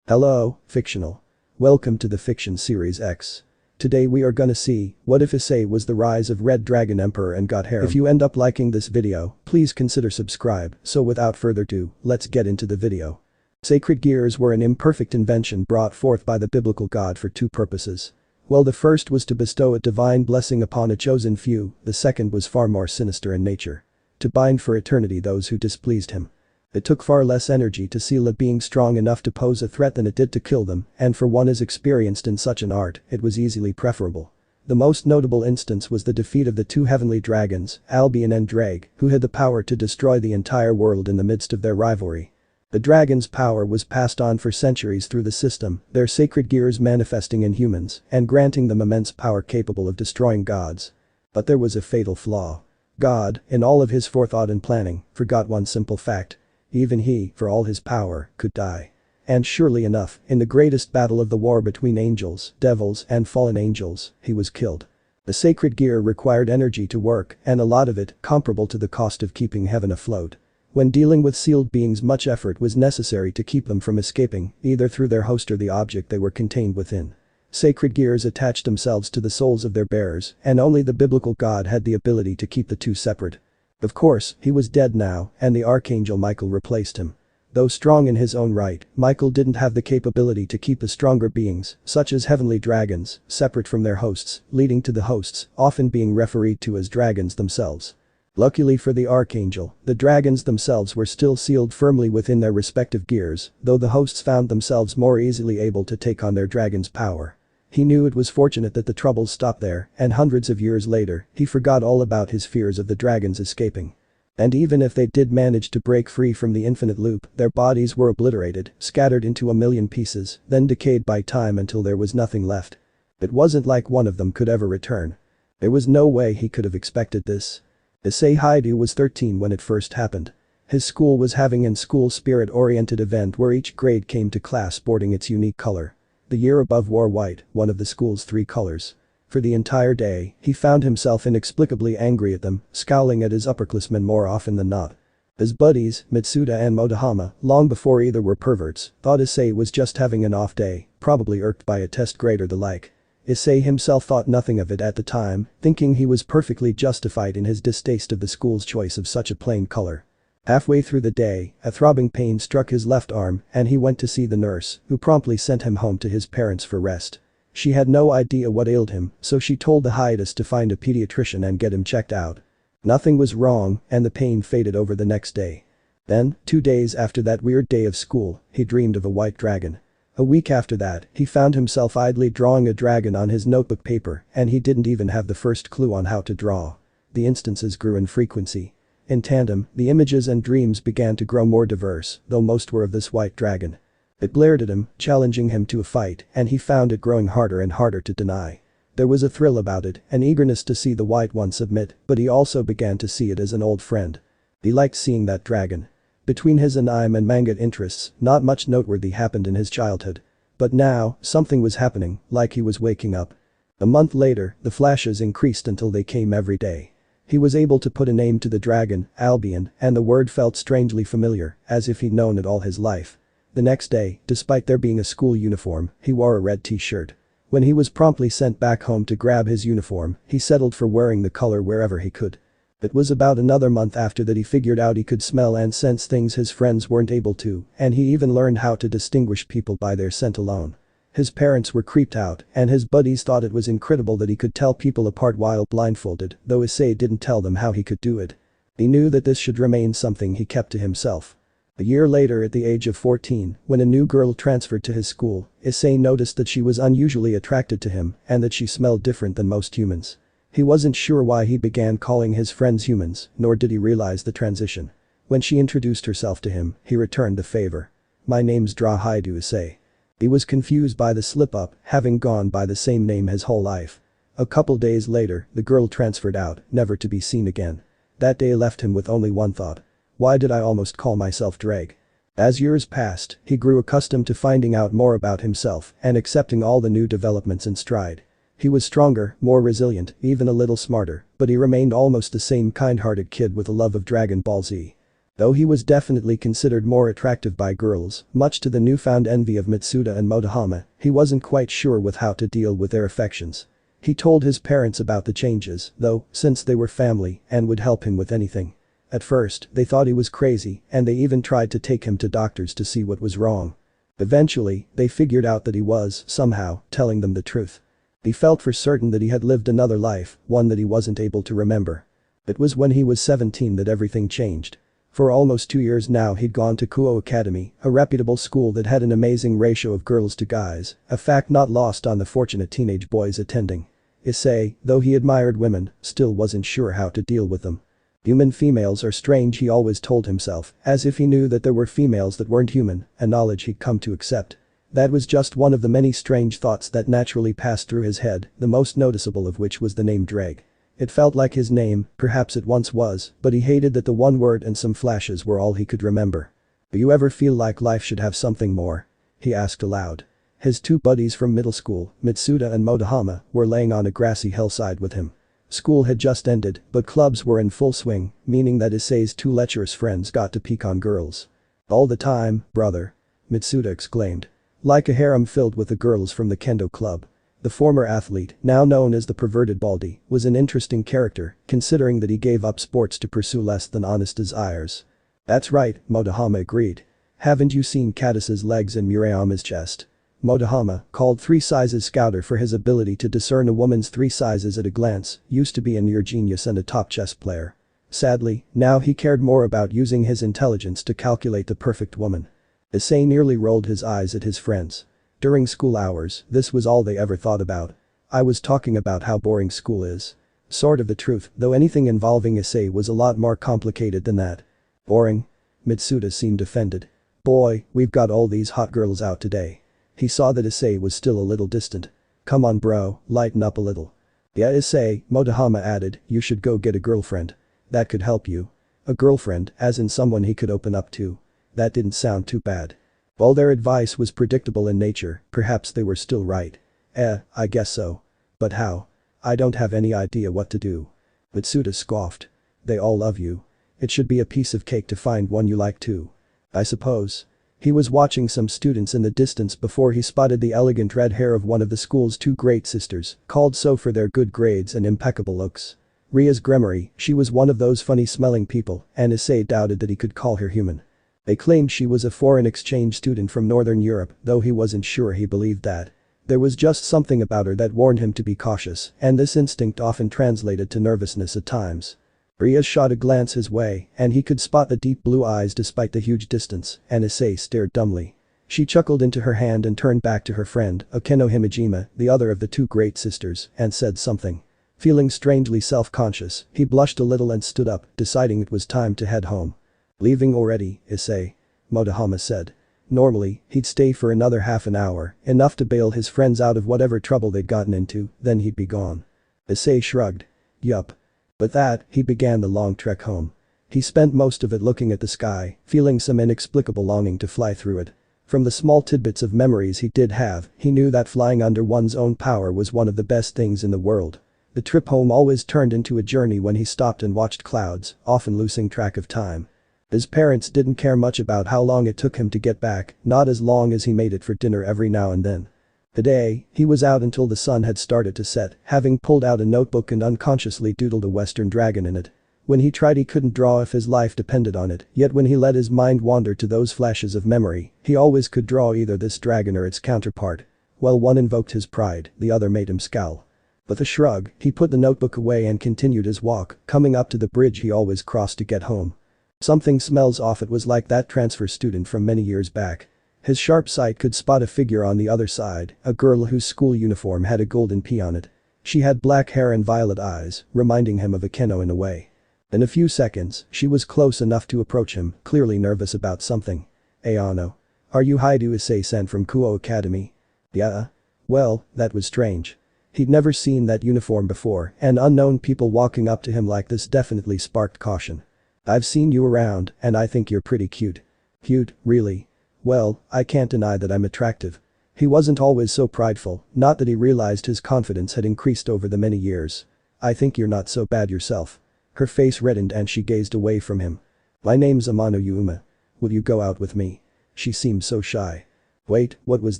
Hello, fictional. Welcome to the Fiction Series X. Today we are gonna see, what if Issei was the rise of Red Dragon Emperor and got Harem. If you end up liking this video, please consider subscribe, so without further ado, let's get into the video. Sacred gears were an imperfect invention brought forth by the biblical god for two purposes. While the first was to bestow a divine blessing upon a chosen few, the second was far more sinister in nature. To bind for eternity those who displeased him. It took far less energy to seal a being strong enough to pose a threat than it did to kill them, and for one as experienced in such an art, it was easily preferable. The most notable instance was the defeat of the two heavenly dragons, Albion and Ddraig, who had the power to destroy the entire world in the midst of their rivalry. The dragons' power was passed on for centuries through the system, their sacred gears manifesting in humans and granting them immense power capable of destroying gods. But there was a fatal flaw. God, in all of his forethought and planning, forgot one simple fact. Even he, for all his power, could die. And surely enough, in the greatest battle of the war between angels, devils, and fallen angels, he was killed. The sacred gear required energy to work, and a lot of it, comparable to the cost of keeping heaven afloat. When dealing with sealed beings, much effort was necessary to keep them from escaping, either through their host or the object they were contained within. Sacred gears attached themselves to the souls of their bearers, and only the biblical god had the ability to keep the two separate. Of course, he was dead now, and the Archangel Michael replaced him. Though strong in his own right, Michael didn't have the capability to keep the stronger beings, such as heavenly dragons, separate from their hosts, leading to the hosts often being referred to as dragons themselves. Luckily for the Archangel, the dragons themselves were still sealed firmly within their respective gears, though the hosts found themselves more easily able to take on their dragon's power. He knew it was fortunate that the troubles stopped there, and hundreds of years later, he forgot all about his fears of the dragons escaping. And even if they did manage to break free from the infinite loop, their bodies were obliterated, scattered into a million pieces, then decayed by time until there was nothing left. It wasn't like one of them could ever return. There was no way he could have expected this. Issei was 13 when it first happened. His school was having an school spirit-oriented event where each grade came to class sporting its unique color. The year above wore white, one of the school's three colors. For the entire day, he found himself inexplicably angry at them, scowling at his upperclassmen more often than not. His buddies, Mitsuda and Motohama, long before either were perverts, thought Issei was just having an off day, probably irked by a test grade or the like. Issei himself thought nothing of it at the time, thinking he was perfectly justified in his distaste of the school's choice of such a plain color. Halfway through the day, a throbbing pain struck his left arm and he went to see the nurse, who promptly sent him home to his parents for rest. She had no idea what ailed him, so she told the hiatus to find a pediatrician and get him checked out. Nothing was wrong, and the pain faded over the next day. Then, 2 days after that weird day of school, he dreamed of a white dragon. A week after that, he found himself idly drawing a dragon on his notebook paper, and he didn't even have the first clue on how to draw. The instances grew in frequency. In tandem, the images and dreams began to grow more diverse, though most were of this white dragon. It glared at him, challenging him to a fight, and he found it growing harder and harder to deny. There was a thrill about it, an eagerness to see the white one submit, but he also began to see it as an old friend. He liked seeing that dragon. Between his anime and manga interests, not much noteworthy happened in his childhood. But now, something was happening, like he was waking up. A month later, the flashes increased until they came every day. He was able to put a name to the dragon, Albion, and the word felt strangely familiar, as if he'd known it all his life. The next day, despite there being a school uniform, he wore a red t-shirt. When he was promptly sent back home to grab his uniform, he settled for wearing the color wherever he could. It was about another month after that he figured out he could smell and sense things his friends weren't able to, and he even learned how to distinguish people by their scent alone. His parents were creeped out, and his buddies thought it was incredible that he could tell people apart while blindfolded, though Issei didn't tell them how he could do it. He knew that this should remain something he kept to himself. A year later, at the age of 14, when a new girl transferred to his school, Issei noticed that she was unusually attracted to him and that she smelled different than most humans. He wasn't sure why he began calling his friends humans, nor did he realize the transition. When she introduced herself to him, he returned the favor. "My name's Ddraig, Issei." He was confused by the slip-up, having gone by the same name his whole life. A couple days later, the girl transferred out, never to be seen again. That day left him with only one thought. Why did I almost call myself Ddraig? As years passed, he grew accustomed to finding out more about himself and accepting all the new developments in stride. He was stronger, more resilient, even a little smarter, but he remained almost the same kind-hearted kid with a love of Dragon Ball Z. Though he was definitely considered more attractive by girls, much to the newfound envy of Mitsuda and Motohama, he wasn't quite sure with how to deal with their affections. He told his parents about the changes, though, since they were family and would help him with anything. At first, they thought he was crazy, and they even tried to take him to doctors to see what was wrong. Eventually, they figured out that he was, somehow, telling them the truth. He felt for certain that he had lived another life, one that he wasn't able to remember. It was when he was 17 that everything changed. For almost 2 years now he'd gone to Kuo Academy, a reputable school that had an amazing ratio of girls to guys, a fact not lost on the fortunate teenage boys attending. Issei, though he admired women, still wasn't sure how to deal with them. Human females are strange, he always told himself, as if he knew that there were females that weren't human, a knowledge he'd come to accept. That was just one of the many strange thoughts that naturally passed through his head, the most noticeable of which was the name Ddraig. It felt like his name, perhaps it once was, but he hated that the one word and some flashes were all he could remember. "Do you ever feel like life should have something more?" he asked aloud. His two buddies from middle school, Mitsuda and Motohama, were laying on a grassy hillside with him. School had just ended, but clubs were in full swing, meaning that Issei's two lecherous friends got to peek on girls. "All the time, brother," Mitsuda exclaimed. "Like a harem filled with the girls from the kendo club." The former athlete, now known as the perverted Baldy, was an interesting character, considering that he gave up sports to pursue less than honest desires. "That's right," Motohama agreed. "Haven't you seen Cadis's legs and Murayama's chest?" Motohama, called 3 sizes scouter for his ability to discern a woman's 3 sizes at a glance, used to be a near genius and a top chess player. Sadly, now he cared more about using his intelligence to calculate the perfect woman. Issei nearly rolled his eyes at his friends. During school hours, this was all they ever thought about. "I was talking about how boring school is." Sort of the truth, though anything involving Issei was a lot more complicated than that. "Boring?" Mitsuda seemed offended. "Boy, we've got all these hot girls out today." He saw that Issei was still a little distant. "Come on bro, lighten up a little." "Yeah Issei," Motohama added, "you should go get a girlfriend. That could help you." A girlfriend, as in someone he could open up to. That didn't sound too bad. While their advice was predictable in nature, perhaps they were still right. I guess so. But how? I don't have any idea what to do." Mitsuda scoffed. "They all love you. It should be a piece of cake to find one you like too. I suppose." He was watching some students in the distance before he spotted the elegant red hair of one of the school's 2 great sisters, called so for their good grades and impeccable looks. Rias Gremory, she was one of those funny-smelling people, and Issei doubted that he could call her human. They claimed she was a foreign exchange student from Northern Europe, though he wasn't sure he believed that. There was just something about her that warned him to be cautious, and this instinct often translated to nervousness at times. Rias shot a glance his way, and he could spot the deep blue eyes despite the huge distance, and Issei stared dumbly. She chuckled into her hand and turned back to her friend, Okeno Himejima, the other of the 2 great sisters, and said something. Feeling strangely self-conscious, he blushed a little and stood up, deciding it was time to head home. "Leaving already, Issei?" Motohama said. Normally, he'd stay for another half an hour, enough to bail his friends out of whatever trouble they'd gotten into, then he'd be gone. Issei shrugged. "Yup." With that, he began the long trek home. He spent most of it looking at the sky, feeling some inexplicable longing to fly through it. From the small tidbits of memories he did have, he knew that flying under one's own power was one of the best things in the world. The trip home always turned into a journey when he stopped and watched clouds, often losing track of time. His parents didn't care much about how long it took him to get back, not as long as he made it for dinner every now and then. Today, he was out until the sun had started to set, having pulled out a notebook and unconsciously doodled a western dragon in it. When he tried he couldn't draw if his life depended on it, yet when he let his mind wander to those flashes of memory, he always could draw either this dragon or its counterpart. While one invoked his pride, the other made him scowl. With a shrug, he put the notebook away and continued his walk, coming up to the bridge he always crossed to get home. "Something smells off," it was like that transfer student from many years back. His sharp sight could spot a figure on the other side, a girl whose school uniform had a golden P on it. She had black hair and violet eyes, reminding him of Okeno in a way. In a few seconds, she was close enough to approach him, clearly nervous about something. "Ayano. Are you Haidu Issei-san from Kuo Academy?" "Yeah." Well, that was strange. He'd never seen that uniform before, and unknown people walking up to him like this definitely sparked caution. "I've seen you around, and I think you're pretty cute." "Cute, really?" "Well, I can't deny that I'm attractive." He wasn't always so prideful, not that he realized his confidence had increased over the many years. "I think you're not so bad yourself." Her face reddened and she gazed away from him. My name's Amano Yuma. Will you go out with me? She seemed so shy. Wait, what was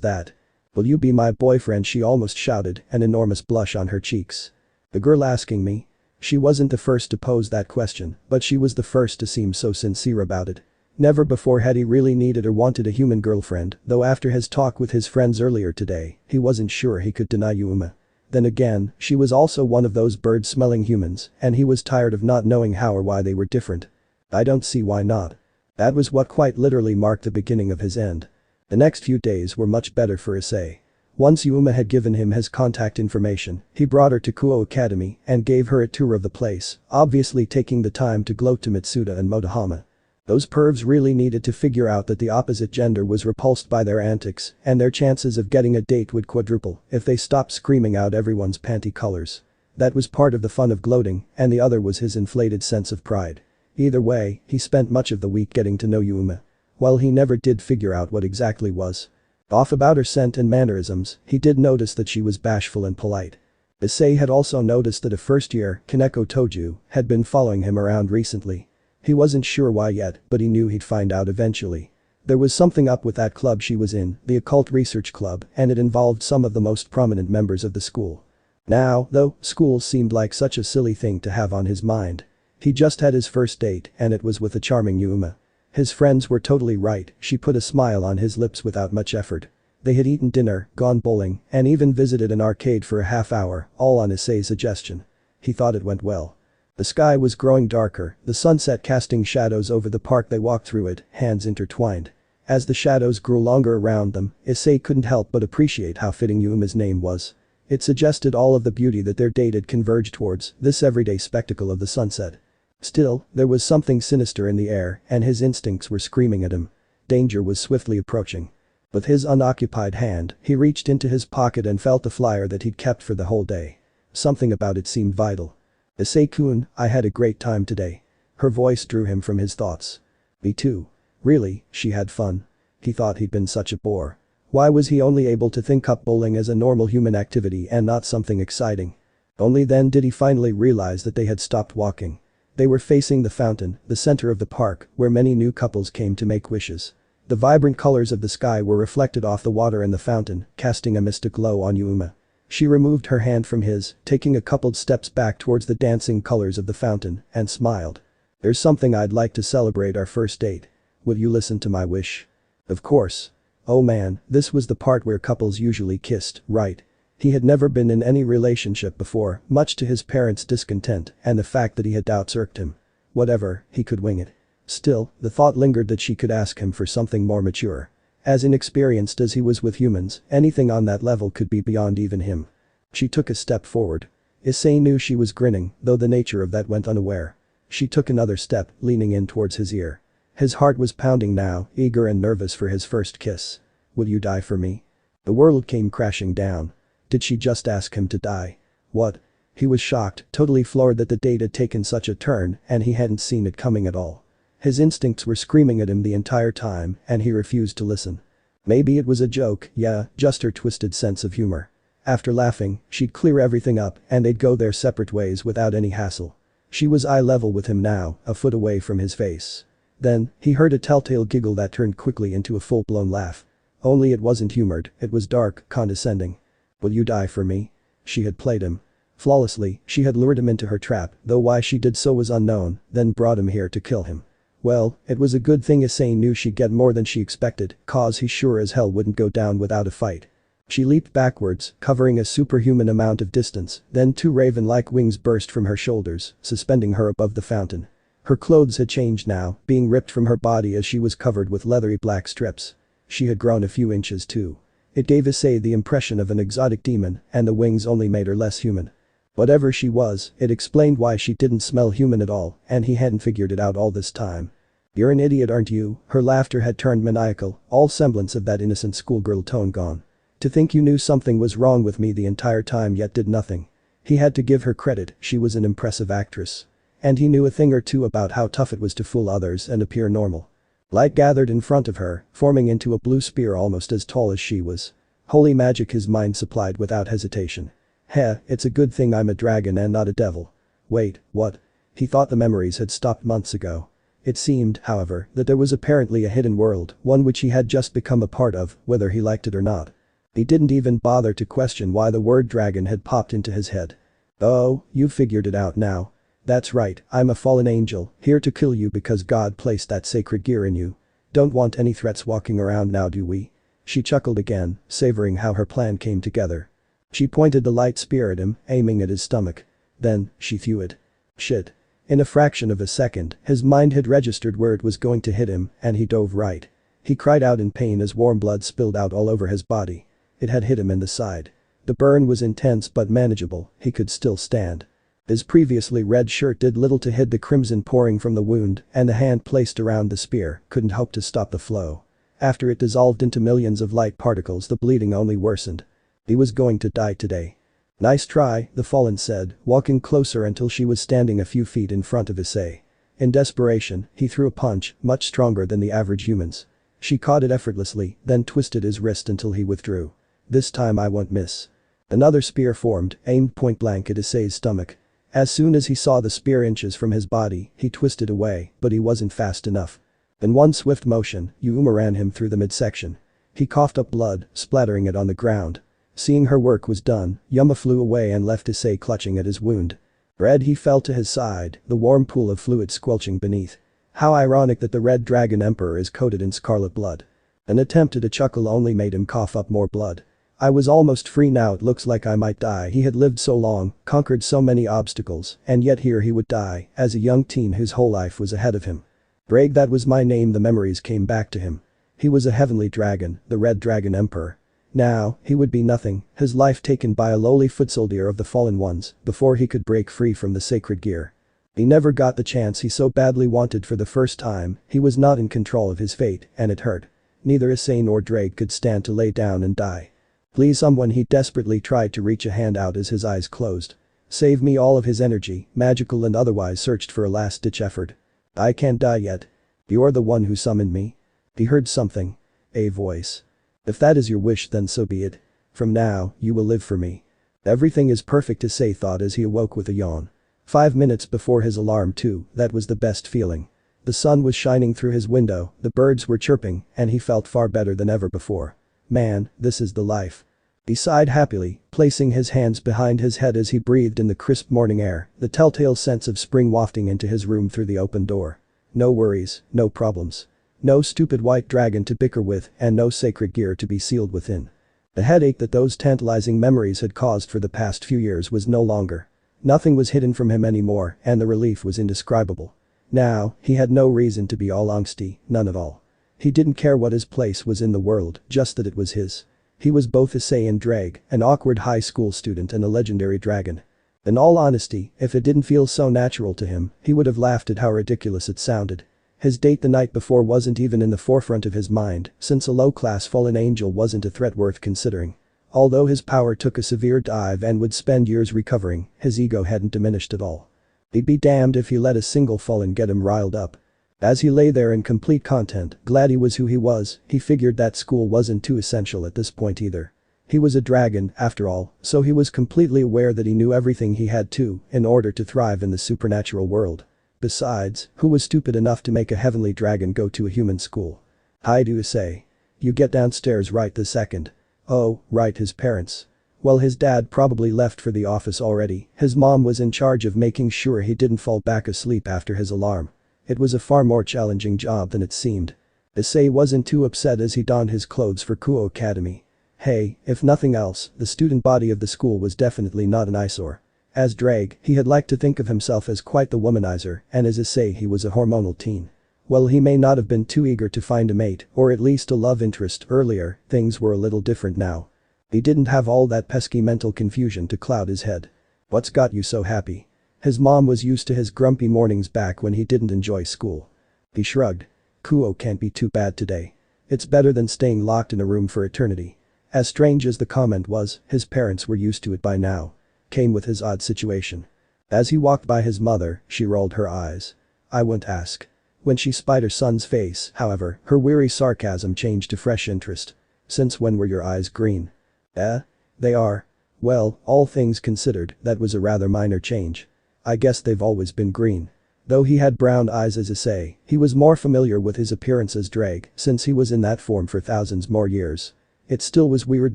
that? Will you be my boyfriend? She almost shouted, an enormous blush on her cheeks. The girl asking me? She wasn't the first to pose that question, but she was the first to seem so sincere about it. Never before had he really needed or wanted a human girlfriend, though after his talk with his friends earlier today, he wasn't sure he could deny Yuma. Then again, she was also one of those bird-smelling humans, and he was tired of not knowing how or why they were different. I don't see why not. That was what quite literally marked the beginning of his end. The next few days were much better for Issei. Once Yuma had given him his contact information, he brought her to Kuo Academy and gave her a tour of the place, obviously taking the time to gloat to Mitsuda and Motohama. Those pervs really needed to figure out that the opposite gender was repulsed by their antics, and their chances of getting a date would quadruple if they stopped screaming out everyone's panty colors. That was part of the fun of gloating, and the other was his inflated sense of pride. Either way, he spent much of the week getting to know Yuma. While he never did figure out what exactly was off about her scent and mannerisms, he did notice that she was bashful and polite. Issei had also noticed that a first-year, Kaneko Toju, had been following him around recently. He wasn't sure why yet, but he knew he'd find out eventually. There was something up with that club she was in, the Occult Research Club, and it involved some of the most prominent members of the school. Now, though, school seemed like such a silly thing to have on his mind. He just had his first date, and it was with a charming Yuma. His friends were totally right, she put a smile on his lips without much effort. They had eaten dinner, gone bowling, and even visited an arcade for a half hour, all on Issei's suggestion. He thought it went well. The sky was growing darker, the sunset casting shadows over the park. They walked through it, hands intertwined. As the shadows grew longer around them, Issei couldn't help but appreciate how fitting Yuma's name was. It suggested all of the beauty that their date had converged towards, this everyday spectacle of the sunset. Still, there was something sinister in the air, and his instincts were screaming at him. Danger was swiftly approaching. With his unoccupied hand, he reached into his pocket and felt the flyer that he'd kept for the whole day. Something about it seemed vital. Issei-kun, I had a great time today. Her voice drew him from his thoughts. Me too. Really, she had fun. He thought he'd been such a bore. Why was he only able to think up bowling as a normal human activity and not something exciting? Only then did he finally realize that they had stopped walking. They were facing the fountain, the center of the park, where many new couples came to make wishes. The vibrant colors of the sky were reflected off the water in the fountain, casting a mystic glow on Yuma. She removed her hand from his, taking a couple steps back towards the dancing colors of the fountain, and smiled. There's something I'd like to celebrate our first date. Will you listen to my wish? Of course. Oh man, this was the part where couples usually kissed, right? He had never been in any relationship before, much to his parents' discontent, and the fact that he had doubts irked him. Whatever, he could wing it. Still, the thought lingered that she could ask him for something more mature. As inexperienced as he was with humans, anything on that level could be beyond even him. She took a step forward. Issei knew she was grinning, though the nature of that went unaware. She took another step, leaning in towards his ear. His heart was pounding now, eager and nervous for his first kiss. Will you die for me? The world came crashing down. Did she just ask him to die? What? He was shocked, totally floored that the date had taken such a turn, and he hadn't seen it coming at all. His instincts were screaming at him the entire time, and he refused to listen. Maybe it was a joke, yeah, just her twisted sense of humor. After laughing, she'd clear everything up and they'd go their separate ways without any hassle. She was eye level with him now, a foot away from his face. Then, he heard a telltale giggle that turned quickly into a full-blown laugh. Only it wasn't humored, it was dark, condescending. Will you die for me? She had played him. Flawlessly, she had lured him into her trap, though why she did so was unknown, then brought him here to kill him. Well, it was a good thing Issei knew she'd get more than she expected, cause he sure as hell wouldn't go down without a fight. She leaped backwards, covering a superhuman amount of distance, then two raven-like wings burst from her shoulders, suspending her above the fountain. Her clothes had changed now, being ripped from her body as she was covered with leathery black strips. She had grown a few inches too. It gave Issei the impression of an exotic demon, and the wings only made her less human. Whatever she was, it explained why she didn't smell human at all, and he hadn't figured it out all this time. You're an idiot, aren't you? Her laughter had turned maniacal, all semblance of that innocent schoolgirl tone gone. To think you knew something was wrong with me the entire time yet did nothing. He had to give her credit, she was an impressive actress. And he knew a thing or two about how tough it was to fool others and appear normal. Light gathered in front of her, forming into a blue spear almost as tall as she was. Holy magic, his mind supplied without hesitation. Heh, it's a good thing I'm a dragon and not a devil. Wait, what? He thought the memories had stopped months ago. It seemed, however, that there was apparently a hidden world, one which he had just become a part of, whether he liked it or not. He didn't even bother to question why the word dragon had popped into his head. Oh, you've figured it out now. That's right, I'm a fallen angel, here to kill you because God placed that sacred gear in you. Don't want any threats walking around now, do we? She chuckled again, savoring how her plan came together. She pointed the light spear at him, aiming at his stomach. Then, she threw it. Shit. In a fraction of a second, his mind had registered where it was going to hit him, and he dove right. He cried out in pain as warm blood spilled out all over his body. It had hit him in the side. The burn was intense but manageable, he could still stand. His previously red shirt did little to hide the crimson pouring from the wound, and the hand placed around the spear couldn't hope to stop the flow. After it dissolved into millions of light particles, the bleeding only worsened. He was going to die today. Nice try, the fallen said, walking closer until she was standing a few feet in front of Issei. In desperation, he threw a punch, much stronger than the average humans. She caught it effortlessly, then twisted his wrist until he withdrew. This time I won't miss. Another spear formed, aimed point blank at Issei's stomach. As soon as he saw the spear inches from his body, he twisted away, but he wasn't fast enough. In one swift motion, Yuma ran him through the midsection. He coughed up blood, splattering it on the ground. Seeing her work was done, Yuma flew away and left Issei clutching at his wound. Red, he fell to his side, the warm pool of fluid squelching beneath. How ironic that the Red Dragon Emperor is coated in scarlet blood. An attempt at a chuckle only made him cough up more blood. I was almost free now, it looks like I might die. He had lived so long, conquered so many obstacles, and yet here he would die, as a young teen whose whole life was ahead of him. Ddraig, that was my name. The memories came back to him. He was a heavenly dragon, the Red Dragon Emperor. Now, he would be nothing, his life taken by a lowly foot soldier of the fallen ones, before he could break free from the sacred gear. He never got the chance he so badly wanted for the first time. He was not in control of his fate, and it hurt. Neither Issei nor Ddraig could stand to lay down and die. Please someone, he desperately tried to reach a hand out as his eyes closed. Save me. All of his energy, magical and otherwise, searched for a last-ditch effort. I can't die yet. You're the one who summoned me. He heard something. A voice. If that is your wish, then so be it. From now, you will live for me. Everything is perfect, Issei thought as he awoke with a yawn. 5 minutes before his alarm too, that was the best feeling. The sun was shining through his window, the birds were chirping, and he felt far better than ever before. Man, this is the life. He sighed happily, placing his hands behind his head as he breathed in the crisp morning air, the telltale sense of spring wafting into his room through the open door. No worries, no problems. No stupid white dragon to bicker with, and no sacred gear to be sealed within. The headache that those tantalizing memories had caused for the past few years was no longer. Nothing was hidden from him anymore, and the relief was indescribable. Now, he had no reason to be all angsty, none at all. He didn't care what his place was in the world, just that it was his. He was both Issei and Ddraig, an awkward high school student and a legendary dragon. In all honesty, if it didn't feel so natural to him, he would have laughed at how ridiculous it sounded. His date the night before wasn't even in the forefront of his mind, since a low-class fallen angel wasn't a threat worth considering. Although his power took a severe dive and would spend years recovering, his ego hadn't diminished at all. He'd be damned if he let a single fallen get him riled up. As he lay there in complete content, glad he was who he was, he figured that school wasn't too essential at this point either. He was a dragon, after all, so he was completely aware that he knew everything he had to in order to thrive in the supernatural world. Besides, who was stupid enough to make a heavenly dragon go to a human school? Hi to Issei. You get downstairs right this second. Oh, right, his parents. Well, his dad probably left for the office already. His mom was in charge of making sure he didn't fall back asleep after his alarm. It was a far more challenging job than it seemed. Issei wasn't too upset as he donned his clothes for Kuo Academy. Hey, if nothing else, the student body of the school was definitely not an eyesore. As Ddraig, he had liked to think of himself as quite the womanizer, and as Issei he was a hormonal teen. Well, he may not have been too eager to find a mate, or at least a love interest earlier, things were a little different now. He didn't have all that pesky mental confusion to cloud his head. What's got you so happy? His mom was used to his grumpy mornings back when he didn't enjoy school. He shrugged. Kuo can't be too bad today. It's better than staying locked in a room for eternity. As strange as the comment was, his parents were used to it by now. Came with his odd situation. As he walked by his mother, she rolled her eyes. I won't ask. When she spied her son's face, however, her weary sarcasm changed to fresh interest. Since when were your eyes green? They are. Well, all things considered, that was a rather minor change. I guess they've always been green. Though he had brown eyes as Issei, he was more familiar with his appearance as Ddraig since he was in that form for thousands more years. It still was weird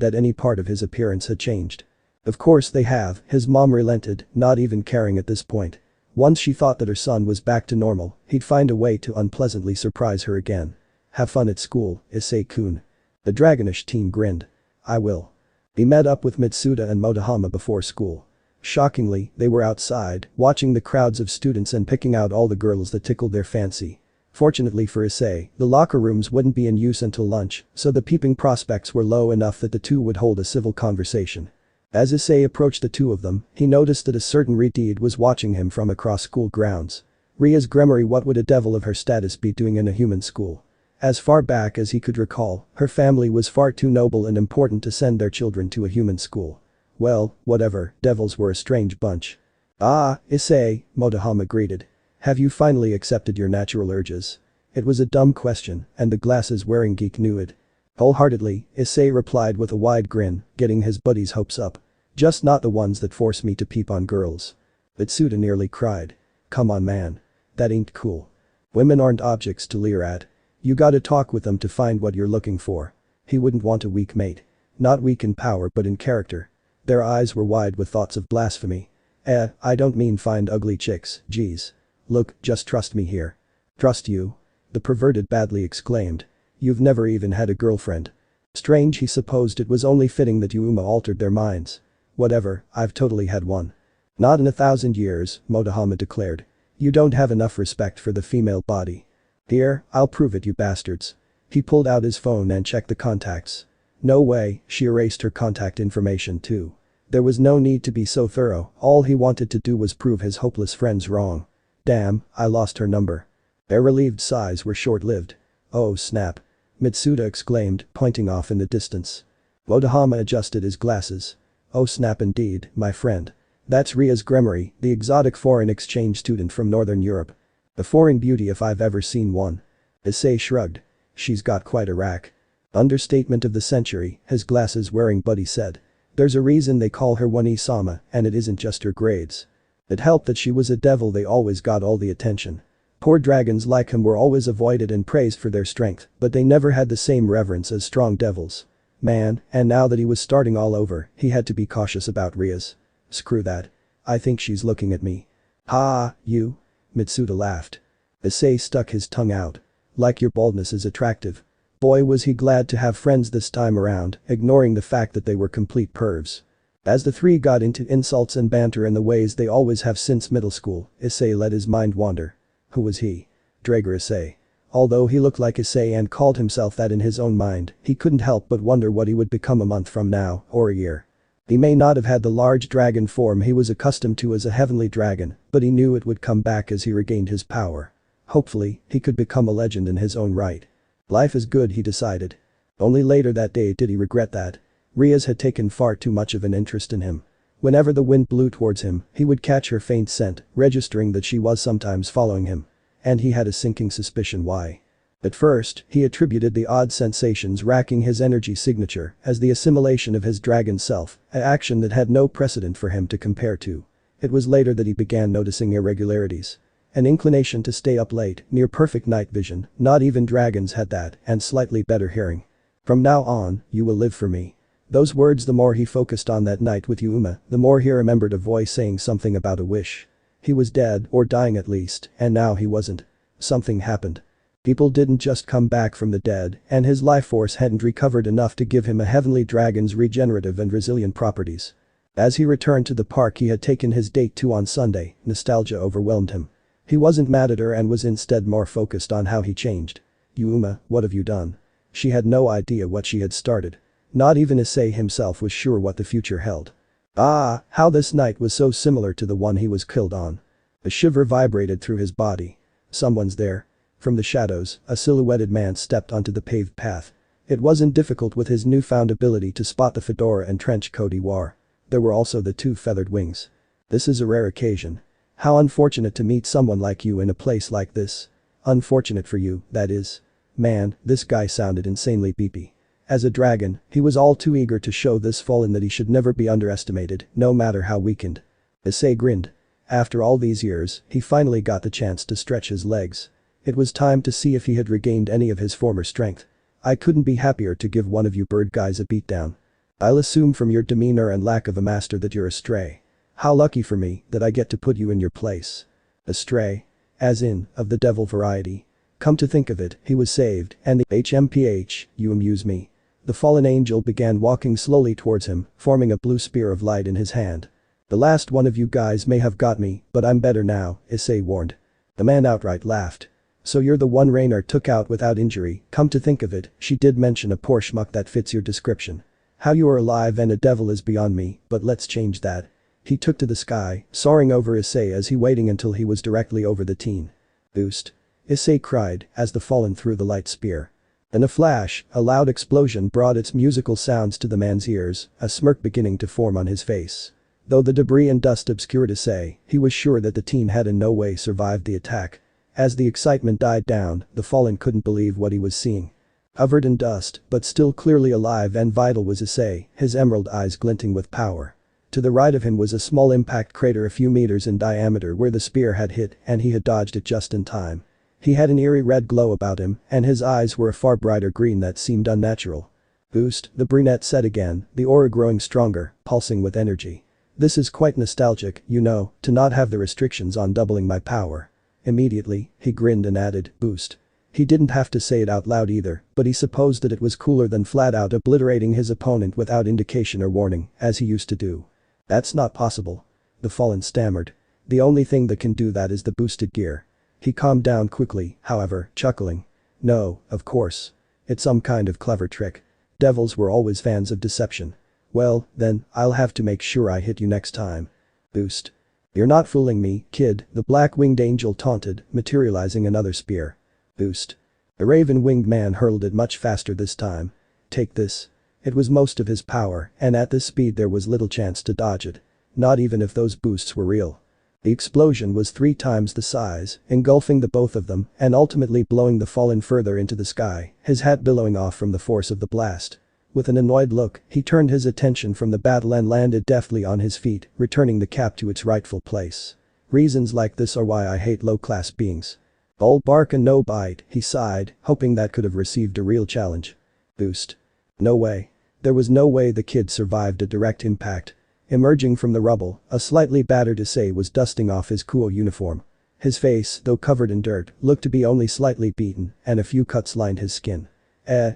that any part of his appearance had changed. Of course they have, his mom relented, not even caring at this point. Once she thought that her son was back to normal, he'd find a way to unpleasantly surprise her again. Have fun at school, Issei-kun. The Dragonish team grinned. I will. He met up with Mitsuda and Motohama before school. Shockingly, they were outside, watching the crowds of students and picking out all the girls that tickled their fancy. Fortunately for Issei, the locker rooms wouldn't be in use until lunch, so the peeping prospects were low enough that the two would hold a civil conversation. As Issei approached the two of them, he noticed that a certain Redeed was watching him from across school grounds. Rias Gremory, what would a devil of her status be doing in a human school? As far back as he could recall, her family was far too noble and important to send their children to a human school. Well, whatever, devils were a strange bunch. Ah, Issei, Motohama greeted. Have you finally accepted your natural urges? It was a dumb question, and the glasses-wearing geek knew it. Wholeheartedly, Issei replied with a wide grin, getting his buddies' hopes up. Just not the ones that force me to peep on girls. Mitsuda nearly cried. Come on man. That ain't cool. Women aren't objects to leer at. You gotta talk with them to find what you're looking for. He wouldn't want a weak mate. Not weak in power but in character. Their eyes were wide with thoughts of blasphemy. I don't mean find ugly chicks, geez. Look, just trust me here. Trust you? The perverted badly exclaimed. You've never even had a girlfriend. Strange, he supposed it was only fitting that Yuma altered their minds. Whatever, I've totally had one. Not in 1,000 years, Motohama declared. You don't have enough respect for the female body. Here, I'll prove it you bastards. He pulled out his phone and checked the contacts. No way, she erased her contact information too. There was no need to be so thorough, all he wanted to do was prove his hopeless friends wrong. Damn, I lost her number. Their relieved sighs were short-lived. Oh snap. Mitsuda exclaimed, pointing off in the distance. Motohama adjusted his glasses. Oh snap indeed, my friend. That's Rias Gremory, the exotic foreign exchange student from Northern Europe. A foreign beauty if I've ever seen one. Issei shrugged. She's got quite a rack. Understatement of the century, his glasses-wearing buddy said. There's a reason they call her One-sama, and it isn't just her grades. It helped that she was a devil, they always got all the attention. Poor dragons like him were always avoided and praised for their strength, but they never had the same reverence as strong devils. Man, and now that he was starting all over, he had to be cautious about Rias. Screw that. I think she's looking at me. Ha, you? Mitsuda laughed. Issei stuck his tongue out. Like your baldness is attractive. Boy was he glad to have friends this time around, ignoring the fact that they were complete pervs. As the three got into insults and banter in the ways they always have since middle school, Issei let his mind wander. Who was he? Ddraig or Issei? Although he looked like Issei and called himself that in his own mind, he couldn't help but wonder what he would become a month from now, or a year. He may not have had the large dragon form he was accustomed to as a heavenly dragon, but he knew it would come back as he regained his power. Hopefully, he could become a legend in his own right. Life is good, he decided. Only later that day did he regret that. Rias had taken far too much of an interest in him. Whenever the wind blew towards him, he would catch her faint scent, registering that she was sometimes following him. And he had a sinking suspicion why. At first, he attributed the odd sensations racking his energy signature as the assimilation of his dragon self, an action that had no precedent for him to compare to. It was later that he began noticing irregularities. An inclination to stay up late, near perfect night vision, not even dragons had that, and slightly better hearing. From now on, you will live for me. Those words, the more he focused on that night with Yuma, the more he remembered a voice saying something about a wish. He was dead, or dying at least, and now he wasn't. Something happened. People didn't just come back from the dead, and his life force hadn't recovered enough to give him a heavenly dragon's regenerative and resilient properties. As he returned to the park he had taken his date to on Sunday, nostalgia overwhelmed him. He wasn't mad at her and was instead more focused on how he changed. Yuma, what have you done? She had no idea what she had started. Not even Issei himself was sure what the future held. Ah, how this night was so similar to the one he was killed on. A shiver vibrated through his body. Someone's there. From the shadows, a silhouetted man stepped onto the paved path. It wasn't difficult with his newfound ability to spot the fedora and trench coat he wore. There were also the two feathered wings. This is a rare occasion. How unfortunate to meet someone like you in a place like this. Unfortunate for you, that is. Man, this guy sounded insanely beepy. As a dragon, he was all too eager to show this fallen that he should never be underestimated, no matter how weakened. Issei grinned. After all these years, he finally got the chance to stretch his legs. It was time to see if he had regained any of his former strength. I couldn't be happier to give one of you bird guys a beatdown. I'll assume from your demeanor and lack of a master that you're a stray. How lucky for me that I get to put you in your place. A stray? As in, of the devil variety. Come to think of it, he was saved, and the HMPH, you amuse me. The fallen angel began walking slowly towards him, forming a blue spear of light in his hand. The last one of you guys may have got me, but I'm better now, Issei warned. The man outright laughed. So you're the one Raynare took out without injury, come to think of it, she did mention a poor schmuck that fits your description. How you are alive and a devil is beyond me, but let's change that. He took to the sky, soaring over Issei as he waiting until he was directly over the teen. Boost. Issei cried, as the fallen threw the light spear. In a flash, a loud explosion brought its musical sounds to the man's ears, a smirk beginning to form on his face. Though the debris and dust obscured Issei, he was sure that the teen had in no way survived the attack. As the excitement died down, the fallen couldn't believe what he was seeing. Covered in dust, but still clearly alive and vital was Issei, his emerald eyes glinting with power. To the right of him was a small impact crater a few meters in diameter where the spear had hit and he had dodged it just in time. He had an eerie red glow about him, and his eyes were a far brighter green that seemed unnatural. Boost, the brunette said again, the aura growing stronger, pulsing with energy. This is quite nostalgic, you know, to not have the restrictions on doubling my power. Immediately, he grinned and added, boost. He didn't have to say it out loud either, but he supposed that it was cooler than flat out obliterating his opponent without indication or warning, as he used to do. That's not possible. The fallen stammered. The only thing that can do that is the boosted gear. He calmed down quickly, however, chuckling. No, of course. It's some kind of clever trick. Devils were always fans of deception. Well, then, I'll have to make sure I hit you next time. Boost. You're not fooling me, kid, the black-winged angel taunted, materializing another spear. Boost. The raven-winged man hurled it much faster this time. Take this. It was most of his power, and at this speed there was little chance to dodge it. Not even if those boosts were real. The explosion was 3 times the size, engulfing the both of them and ultimately blowing the fallen further into the sky, his hat billowing off from the force of the blast. With an annoyed look, he turned his attention from the battle and landed deftly on his feet, returning the cap to its rightful place. Reasons like this are why I hate low-class beings. All bark and no bite, he sighed, hoping that could have received a real challenge. Boost. No way. There was no way the kid survived a direct impact. Emerging from the rubble, a slightly battered Issei was dusting off his cool uniform. His face, though covered in dirt, looked to be only slightly beaten, and a few cuts lined his skin.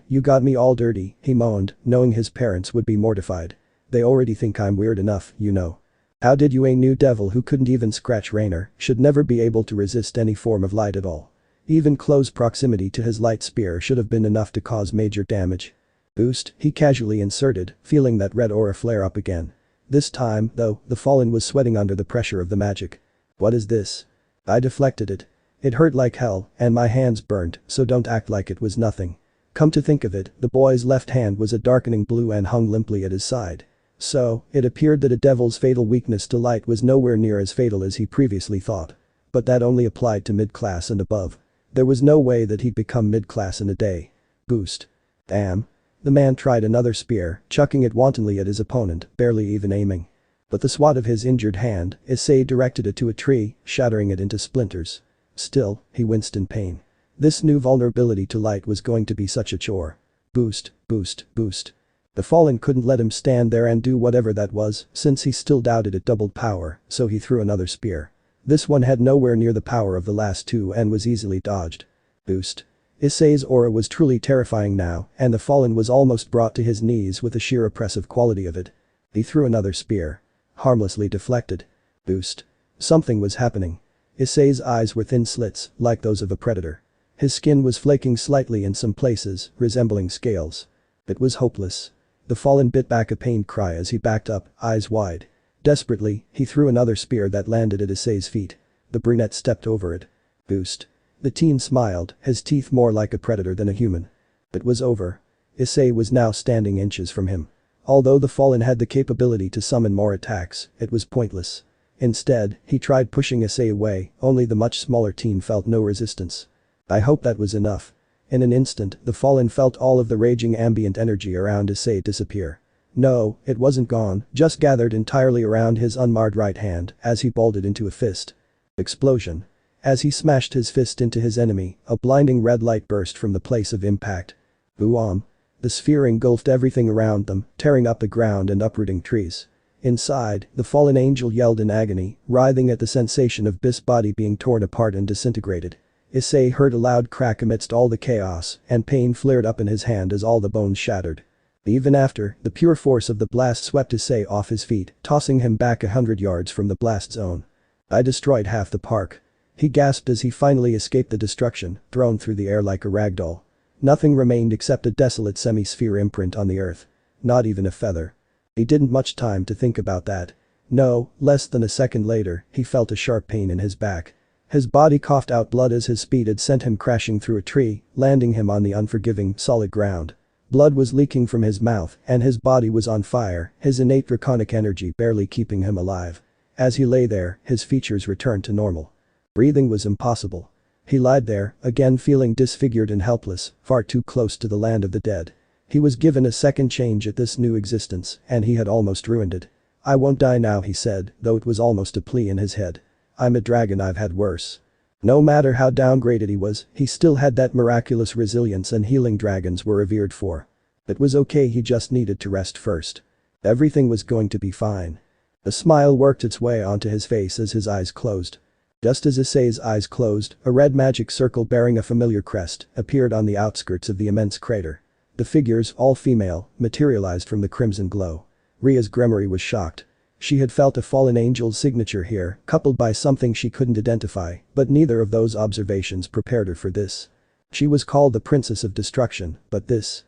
You got me all dirty, he moaned, knowing his parents would be mortified. They already think I'm weird enough, you know. How did you, a new devil who couldn't even scratch Raynare, should never be able to resist any form of light at all. Even close proximity to his light spear should have been enough to cause major damage. Boost, he casually inserted, feeling that red aura flare up again. This time, though, the fallen was sweating under the pressure of the magic. What is this? I deflected it. It hurt like hell, and my hands burned, so don't act like it was nothing. Come to think of it, the boy's left hand was a darkening blue and hung limply at his side. So, it appeared that a devil's fatal weakness to light was nowhere near as fatal as he previously thought. But that only applied to mid-class and above. There was no way that he'd become mid-class in a day. Boost. Damn. The man tried another spear, chucking it wantonly at his opponent, barely even aiming. But the swat of his injured hand, Issei directed it to a tree, shattering it into splinters. Still, he winced in pain. This new vulnerability to light was going to be such a chore. Boost, boost, boost. The fallen couldn't let him stand there and do whatever that was, since he still doubted it doubled power, so he threw another spear. This one had nowhere near the power of the last two and was easily dodged. Boost. Issei's aura was truly terrifying now, and the fallen was almost brought to his knees with the sheer oppressive quality of it. He threw another spear. Harmlessly deflected. Boost. Something was happening. Issei's eyes were thin slits, like those of a predator. His skin was flaking slightly in some places, resembling scales. It was hopeless. The fallen bit back a pained cry as he backed up, eyes wide. Desperately, he threw another spear that landed at Issei's feet. The brunette stepped over it. Boost. The teen smiled, his teeth more like a predator than a human. It was over. Issei was now standing inches from him. Although the fallen had the capability to summon more attacks, it was pointless. Instead, he tried pushing Issei away, only the much smaller teen felt no resistance. I hope that was enough. In an instant, the fallen felt all of the raging ambient energy around Issei disappear. No, it wasn't gone, just gathered entirely around his unmarred right hand as he balled it into a fist. Explosion. As he smashed his fist into his enemy, a blinding red light burst from the place of impact. Boom. The sphere engulfed everything around them, tearing up the ground and uprooting trees. Inside, the fallen angel yelled in agony, writhing at the sensation of Biss' body being torn apart and disintegrated. Issei heard a loud crack amidst all the chaos, and pain flared up in his hand as all the bones shattered. Even after, the pure force of the blast swept Issei off his feet, tossing him back 100 yards from the blast zone. "I destroyed half the park." He gasped as he finally escaped the destruction, thrown through the air like a ragdoll. Nothing remained except a desolate semi-sphere imprint on the earth. Not even a feather. He didn't much time to think about that. No, less than a second later, he felt a sharp pain in his back. His body coughed out blood as his speed had sent him crashing through a tree, landing him on the unforgiving, solid ground. Blood was leaking from his mouth, and his body was on fire, his innate draconic energy barely keeping him alive. As he lay there, his features returned to normal. Breathing was impossible. He lied there, again feeling disfigured and helpless, far too close to the land of the dead. He was given a second change at this new existence, and he had almost ruined it. "I won't die now," he said, though it was almost a plea in his head. "I'm a dragon, I've had worse." No matter how downgraded he was, he still had that miraculous resilience and healing dragons were revered for. It was okay, he just needed to rest first. Everything was going to be fine. A smile worked its way onto his face as his eyes closed. Just as Issei's eyes closed, a red magic circle bearing a familiar crest appeared on the outskirts of the immense crater. The figures, all female, materialized from the crimson glow. Rias Gremory was shocked. She had felt a fallen angel's signature here, coupled by something she couldn't identify, but neither of those observations prepared her for this. She was called the Princess of Destruction, but this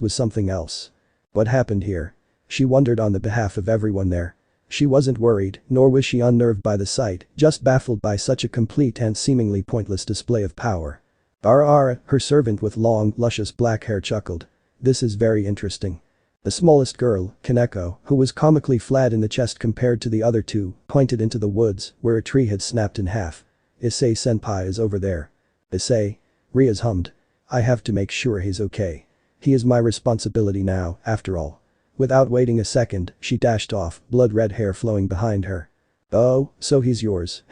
was something else. What happened here? She wondered on the behalf of everyone there. She wasn't worried, nor was she unnerved by the sight, just baffled by such a complete and seemingly pointless display of power. Her servant with long, luscious black hair chuckled. "This is very interesting." The smallest girl, Kaneko, who was comically flat in the chest compared to the other two, pointed into the woods, where a tree had snapped in half. "Issei-senpai is over there." "Issei?" Rias hummed. "I have to make sure he's okay. He is my responsibility now, after all." Without waiting a second, she dashed off, blood-red hair flowing behind her. "Oh, so he's yours,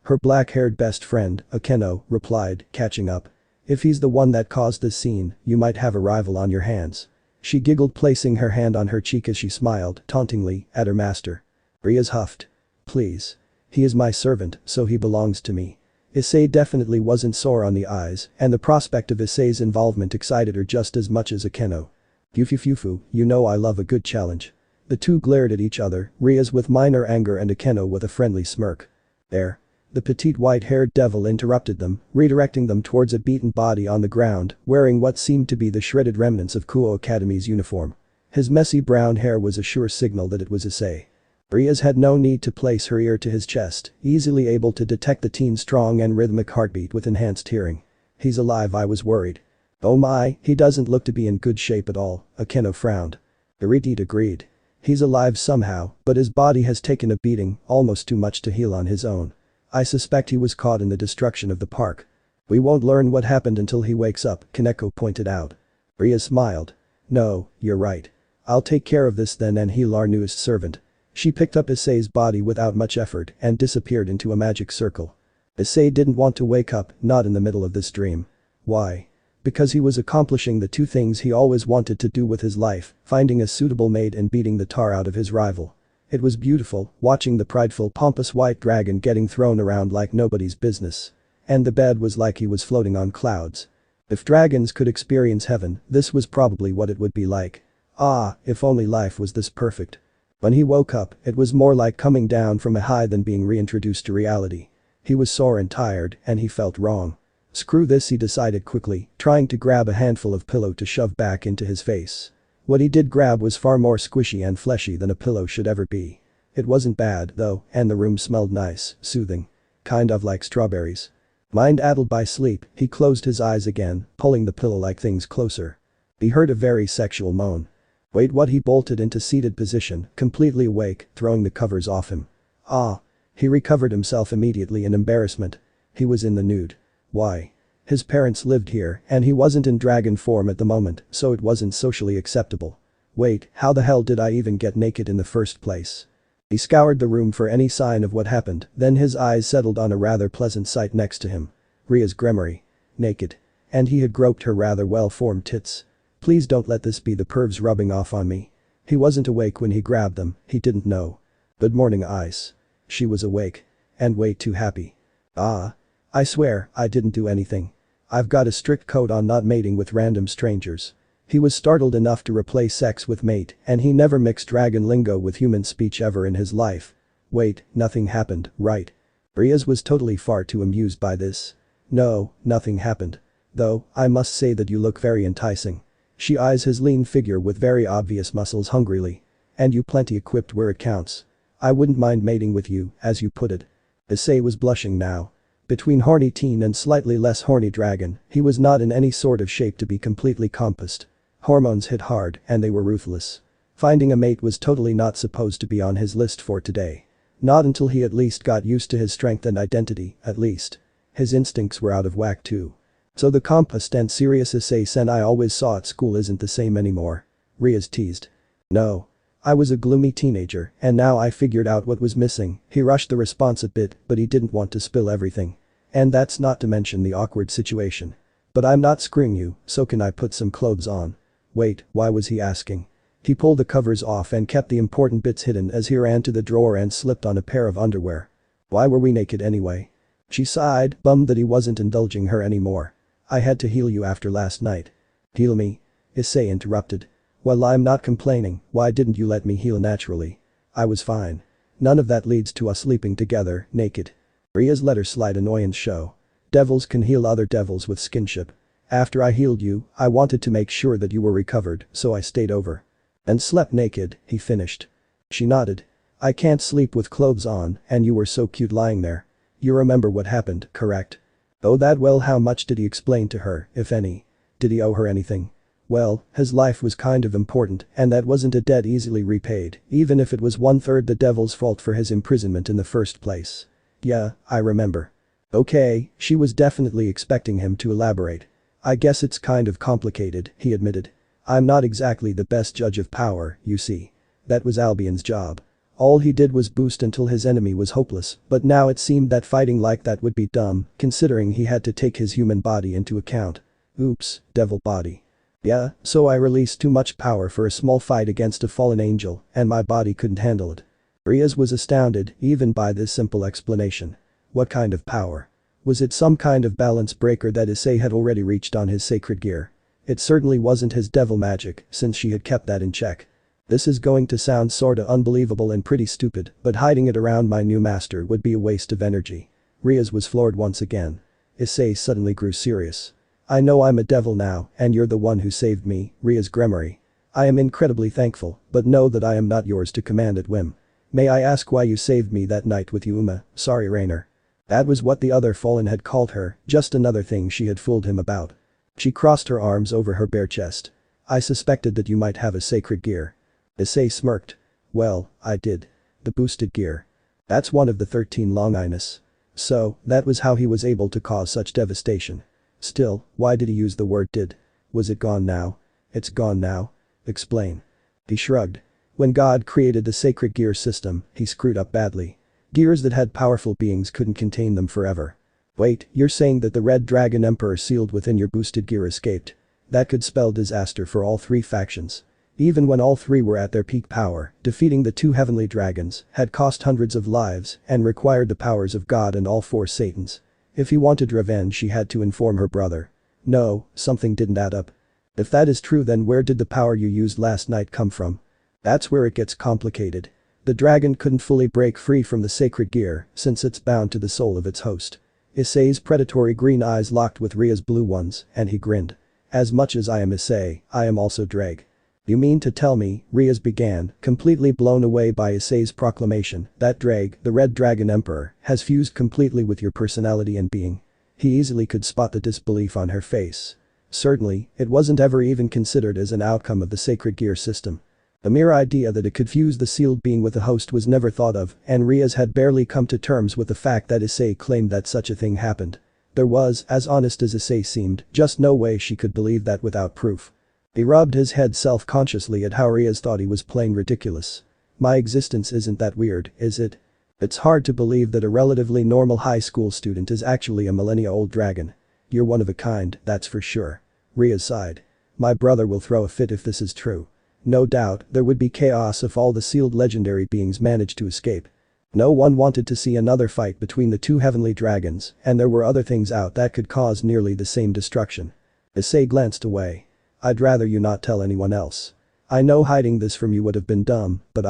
Her black-haired best friend, Akeno, replied, catching up. "If he's the one that caused this scene, you might have a rival on your hands." She giggled, placing her hand on her cheek as she smiled, tauntingly, at her master. Rias huffed. "Please. He is my servant, so he belongs to me." Issei definitely wasn't sore on the eyes, and the prospect of Issei's involvement excited her just as much as Akeno. "Yufufufu, you know I love a good challenge." The two glared at each other, Rias with minor anger and Akeno with a friendly smirk. "There." The petite white-haired devil interrupted them, redirecting them towards a beaten body on the ground, wearing what seemed to be the shredded remnants of Kuo Academy's uniform. His messy brown hair was a sure signal that it was Issei. Rias had no need to place her ear to his chest, easily able to detect the teen's strong and rhythmic heartbeat with enhanced hearing. "He's alive, I was worried." "Oh my, he doesn't look to be in good shape at all," Akeno frowned. Iridit agreed. "He's alive somehow, but his body has taken a beating, almost too much to heal on his own. I suspect he was caught in the destruction of the park." "We won't learn what happened until he wakes up," Kaneko pointed out. Rias smiled. "No, you're right. I'll take care of this then and heal our newest servant." She picked up Issei's body without much effort and disappeared into a magic circle. Issei didn't want to wake up, not in the middle of this dream. Why? Because he was accomplishing the two things he always wanted to do with his life, finding a suitable mate and beating the tar out of his rival. It was beautiful, watching the prideful, pompous white dragon getting thrown around like nobody's business. And the bed was like he was floating on clouds. If dragons could experience heaven, this was probably what it would be like. Ah, if only life was this perfect. When he woke up, it was more like coming down from a high than being reintroduced to reality. He was sore and tired, and he felt wrong. Screw this, he decided quickly, trying to grab a handful of pillow to shove back into his face. What he did grab was far more squishy and fleshy than a pillow should ever be. It wasn't bad, though, and the room smelled nice, soothing. Kind of like strawberries. Mind-addled by sleep, he closed his eyes again, pulling the pillow-like things closer. He heard a very sexual moan. Wait, what? He bolted into seated position, completely awake, throwing the covers off him. Ah. He recovered himself immediately in embarrassment. He was in the nude. Why? His parents lived here, and he wasn't in dragon form at the moment, so it wasn't socially acceptable. Wait, how the hell did I even get naked in the first place? He scoured the room for any sign of what happened, then his eyes settled on a rather pleasant sight next to him. Rias Gremory. Naked. And he had groped her rather well-formed tits. Please don't let this be the pervs rubbing off on me. He wasn't awake when he grabbed them, he didn't know. Good morning, Ice. She was awake. And way too happy. Ah. I swear, I didn't do anything. I've got a strict code on not mating with random strangers. He was startled enough to replace sex with mate, and he never mixed dragon lingo with human speech ever in his life. Wait, nothing happened, right? Rias was totally far too amused by this. No, nothing happened. Though, I must say that you look very enticing. She eyes his lean figure with very obvious muscles hungrily. And you plenty equipped where it counts. I wouldn't mind mating with you, as you put it. Issei was blushing now. Between horny teen and slightly less horny dragon, he was not in any sort of shape to be completely compassed. Hormones hit hard, and they were ruthless. Finding a mate was totally not supposed to be on his list for today. Not until he at least got used to his strength and identity, at least. His instincts were out of whack too. So the compassed and serious Issei-sen I always saw at school isn't the same anymore. Rias teased. No. I was a gloomy teenager, and now I figured out what was missing. He rushed the response a bit, but he didn't want to spill everything. And that's not to mention the awkward situation. But I'm not screwing you, so can I put some clothes on? Wait, why was he asking? He pulled the covers off and kept the important bits hidden as he ran to the drawer and slipped on a pair of underwear. Why were we naked anyway? She sighed, bummed that he wasn't indulging her anymore. I had to heal you after last night. Heal me? Issei interrupted. Well, I'm not complaining, why didn't you let me heal naturally? I was fine. None of that leads to us sleeping together, naked. Rias let her slight annoyance show. Devils can heal other devils with skinship. After I healed you, I wanted to make sure that you were recovered, so I stayed over. And slept naked, he finished. She nodded. I can't sleep with clothes on, and you were so cute lying there. You remember what happened, correct? Oh, that well, how much did he explain to her, if any? Did he owe her anything? Well, his life was kind of important, and that wasn't a debt easily repaid, even if it was 1/3 the devil's fault for his imprisonment in the first place. Yeah, I remember. Okay, she was definitely expecting him to elaborate. I guess it's kind of complicated, he admitted. I'm not exactly the best judge of power, you see. That was Albion's job. All he did was boost until his enemy was hopeless, but now it seemed that fighting like that would be dumb, considering he had to take his human body into account. Oops, devil body. Yeah, so I released too much power for a small fight against a fallen angel, and my body couldn't handle it. Rias was astounded, even by this simple explanation. What kind of power? Was it some kind of balance breaker that Issei had already reached on his sacred gear? It certainly wasn't his devil magic, since she had kept that in check. This is going to sound sorta unbelievable and pretty stupid, but hiding it around my new master would be a waste of energy. Rias was floored once again. Issei suddenly grew serious. I know I'm a devil now, and you're the one who saved me, Rias Gremory. I am incredibly thankful, but know that I am not yours to command at whim. May I ask why you saved me that night with Yuma? Sorry, Raynare. That was what the other fallen had called her, just another thing she had fooled him about. She crossed her arms over her bare chest. I suspected that you might have a sacred gear. Issei smirked. Well, I did. The boosted gear. That's one of the 13 Longinus. So, that was how he was able to cause such devastation. Still, why did he use the word did? Was it gone now? It's gone now? Explain. He shrugged. When God created the sacred gear system, he screwed up badly. Gears that had powerful beings couldn't contain them forever. Wait, you're saying that the Red Dragon Emperor sealed within your boosted gear escaped? That could spell disaster for all three factions. Even when all three were at their peak power, defeating the two heavenly dragons had cost hundreds of lives and required the powers of God and all four Satans. If he wanted revenge, she had to inform her brother. No, something didn't add up. If that is true, then where did the power you used last night come from? That's where it gets complicated. The dragon couldn't fully break free from the sacred gear since it's bound to the soul of its host. Issei's predatory green eyes locked with Ria's blue ones, and he grinned. As much as I am Issei, I am also Ddraig. You mean to tell me, Rias began, completely blown away by Issei's proclamation, that Ddraig, the Red Dragon Emperor, has fused completely with your personality and being? He easily could spot the disbelief on her face. Certainly, it wasn't ever even considered as an outcome of the sacred gear system. The mere idea that it could fuse the sealed being with a host was never thought of, and Rias had barely come to terms with the fact that Issei claimed that such a thing happened. There was, as honest as Issei seemed, just no way she could believe that without proof. He rubbed his head self-consciously at how Rias thought he was playing ridiculous. My existence isn't that weird, is it? It's hard to believe that a relatively normal high school student is actually a millennia-old dragon. You're one of a kind, that's for sure. Rias sighed. My brother will throw a fit if this is true. No doubt, there would be chaos if all the sealed legendary beings managed to escape. No one wanted to see another fight between the two heavenly dragons, and there were other things out that could cause nearly the same destruction. Issei glanced away. I'd rather you not tell anyone else. I know hiding this from you would have been dumb, but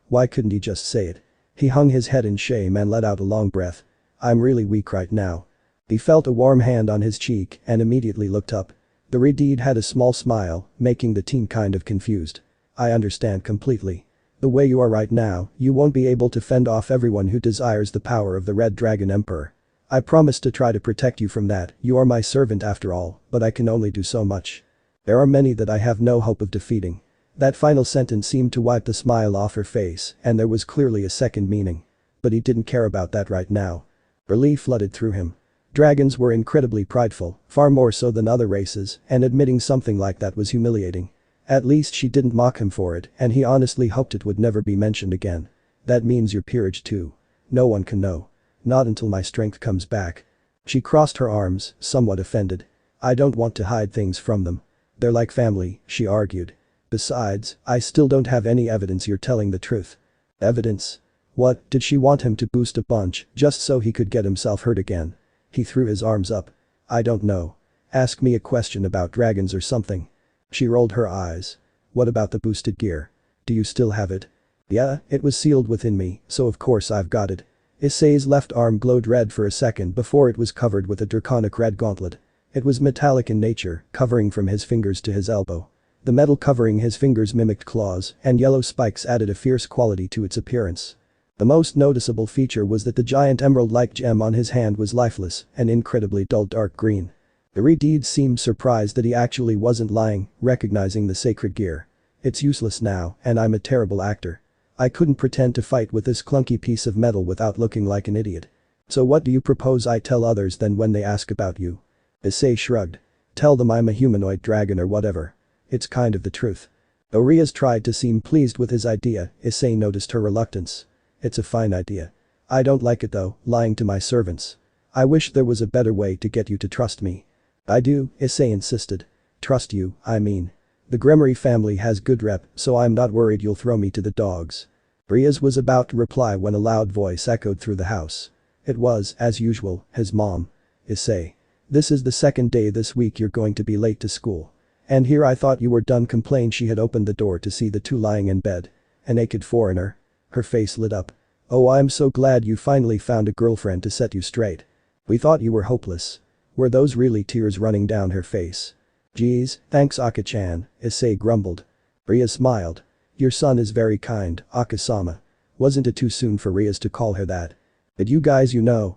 why couldn't he just say it? He hung his head in shame and let out a long breath. I'm really weak right now. He felt a warm hand on his cheek and immediately looked up. The Redeed had a small smile, making the team kind of confused. I understand completely. The way you are right now, you won't be able to fend off everyone who desires the power of the Red Dragon Emperor. I promise to try to protect you from that, you are my servant after all, but I can only do so much. There are many that I have no hope of defeating. That final sentence seemed to wipe the smile off her face, and there was clearly a second meaning. But he didn't care about that right now. Relief flooded through him. Dragons were incredibly prideful, far more so than other races, and admitting something like that was humiliating. At least she didn't mock him for it, and he honestly hoped it would never be mentioned again. That means your peerage too. No one can know. Not until my strength comes back. She crossed her arms, somewhat offended. I don't want to hide things from them. They're like family, she argued. Besides, I still don't have any evidence you're telling the truth. Evidence? What, did she want him to boost a bunch just so he could get himself hurt again? He threw his arms up. I don't know. Ask me a question about dragons or something. She rolled her eyes. What about the boosted gear? Do you still have it? Yeah, it was sealed within me, so of course I've got it. Issei's left arm glowed red for a second before it was covered with a draconic red gauntlet. It was metallic in nature, covering from his fingers to his elbow. The metal covering his fingers mimicked claws, and yellow spikes added a fierce quality to its appearance. The most noticeable feature was that the giant emerald-like gem on his hand was lifeless, an incredibly dull dark green. The Redeed seemed surprised that he actually wasn't lying, recognizing the sacred gear. It's useless now, and I'm a terrible actor. I couldn't pretend to fight with this clunky piece of metal without looking like an idiot. So what do you propose I tell others then when they ask about you? Issei shrugged. Tell them I'm a humanoid dragon or whatever. It's kind of the truth. Though Rias tried to seem pleased with his idea, Issei noticed her reluctance. It's a fine idea. I don't like it though, lying to my servants. I wish there was a better way to get you to trust me. I do, Issei insisted. Trust you, I mean. The Gremory family has good rep, so I'm not worried you'll throw me to the dogs. Rias was about to reply when a loud voice echoed through the house. It was, as usual, his mom. Issei. This is the second day this week you're going to be late to school. And here I thought you were done. Complained. She had opened the door to see the two lying in bed. A naked foreigner. Her face lit up. Oh, I'm so glad you finally found a girlfriend to set you straight. We thought you were hopeless. Were those really tears running down her face? Geez, thanks Aka-chan, Issei grumbled. Rias smiled. Your son is very kind, Aka-sama. Wasn't it too soon for Rias to call her that? Did you guys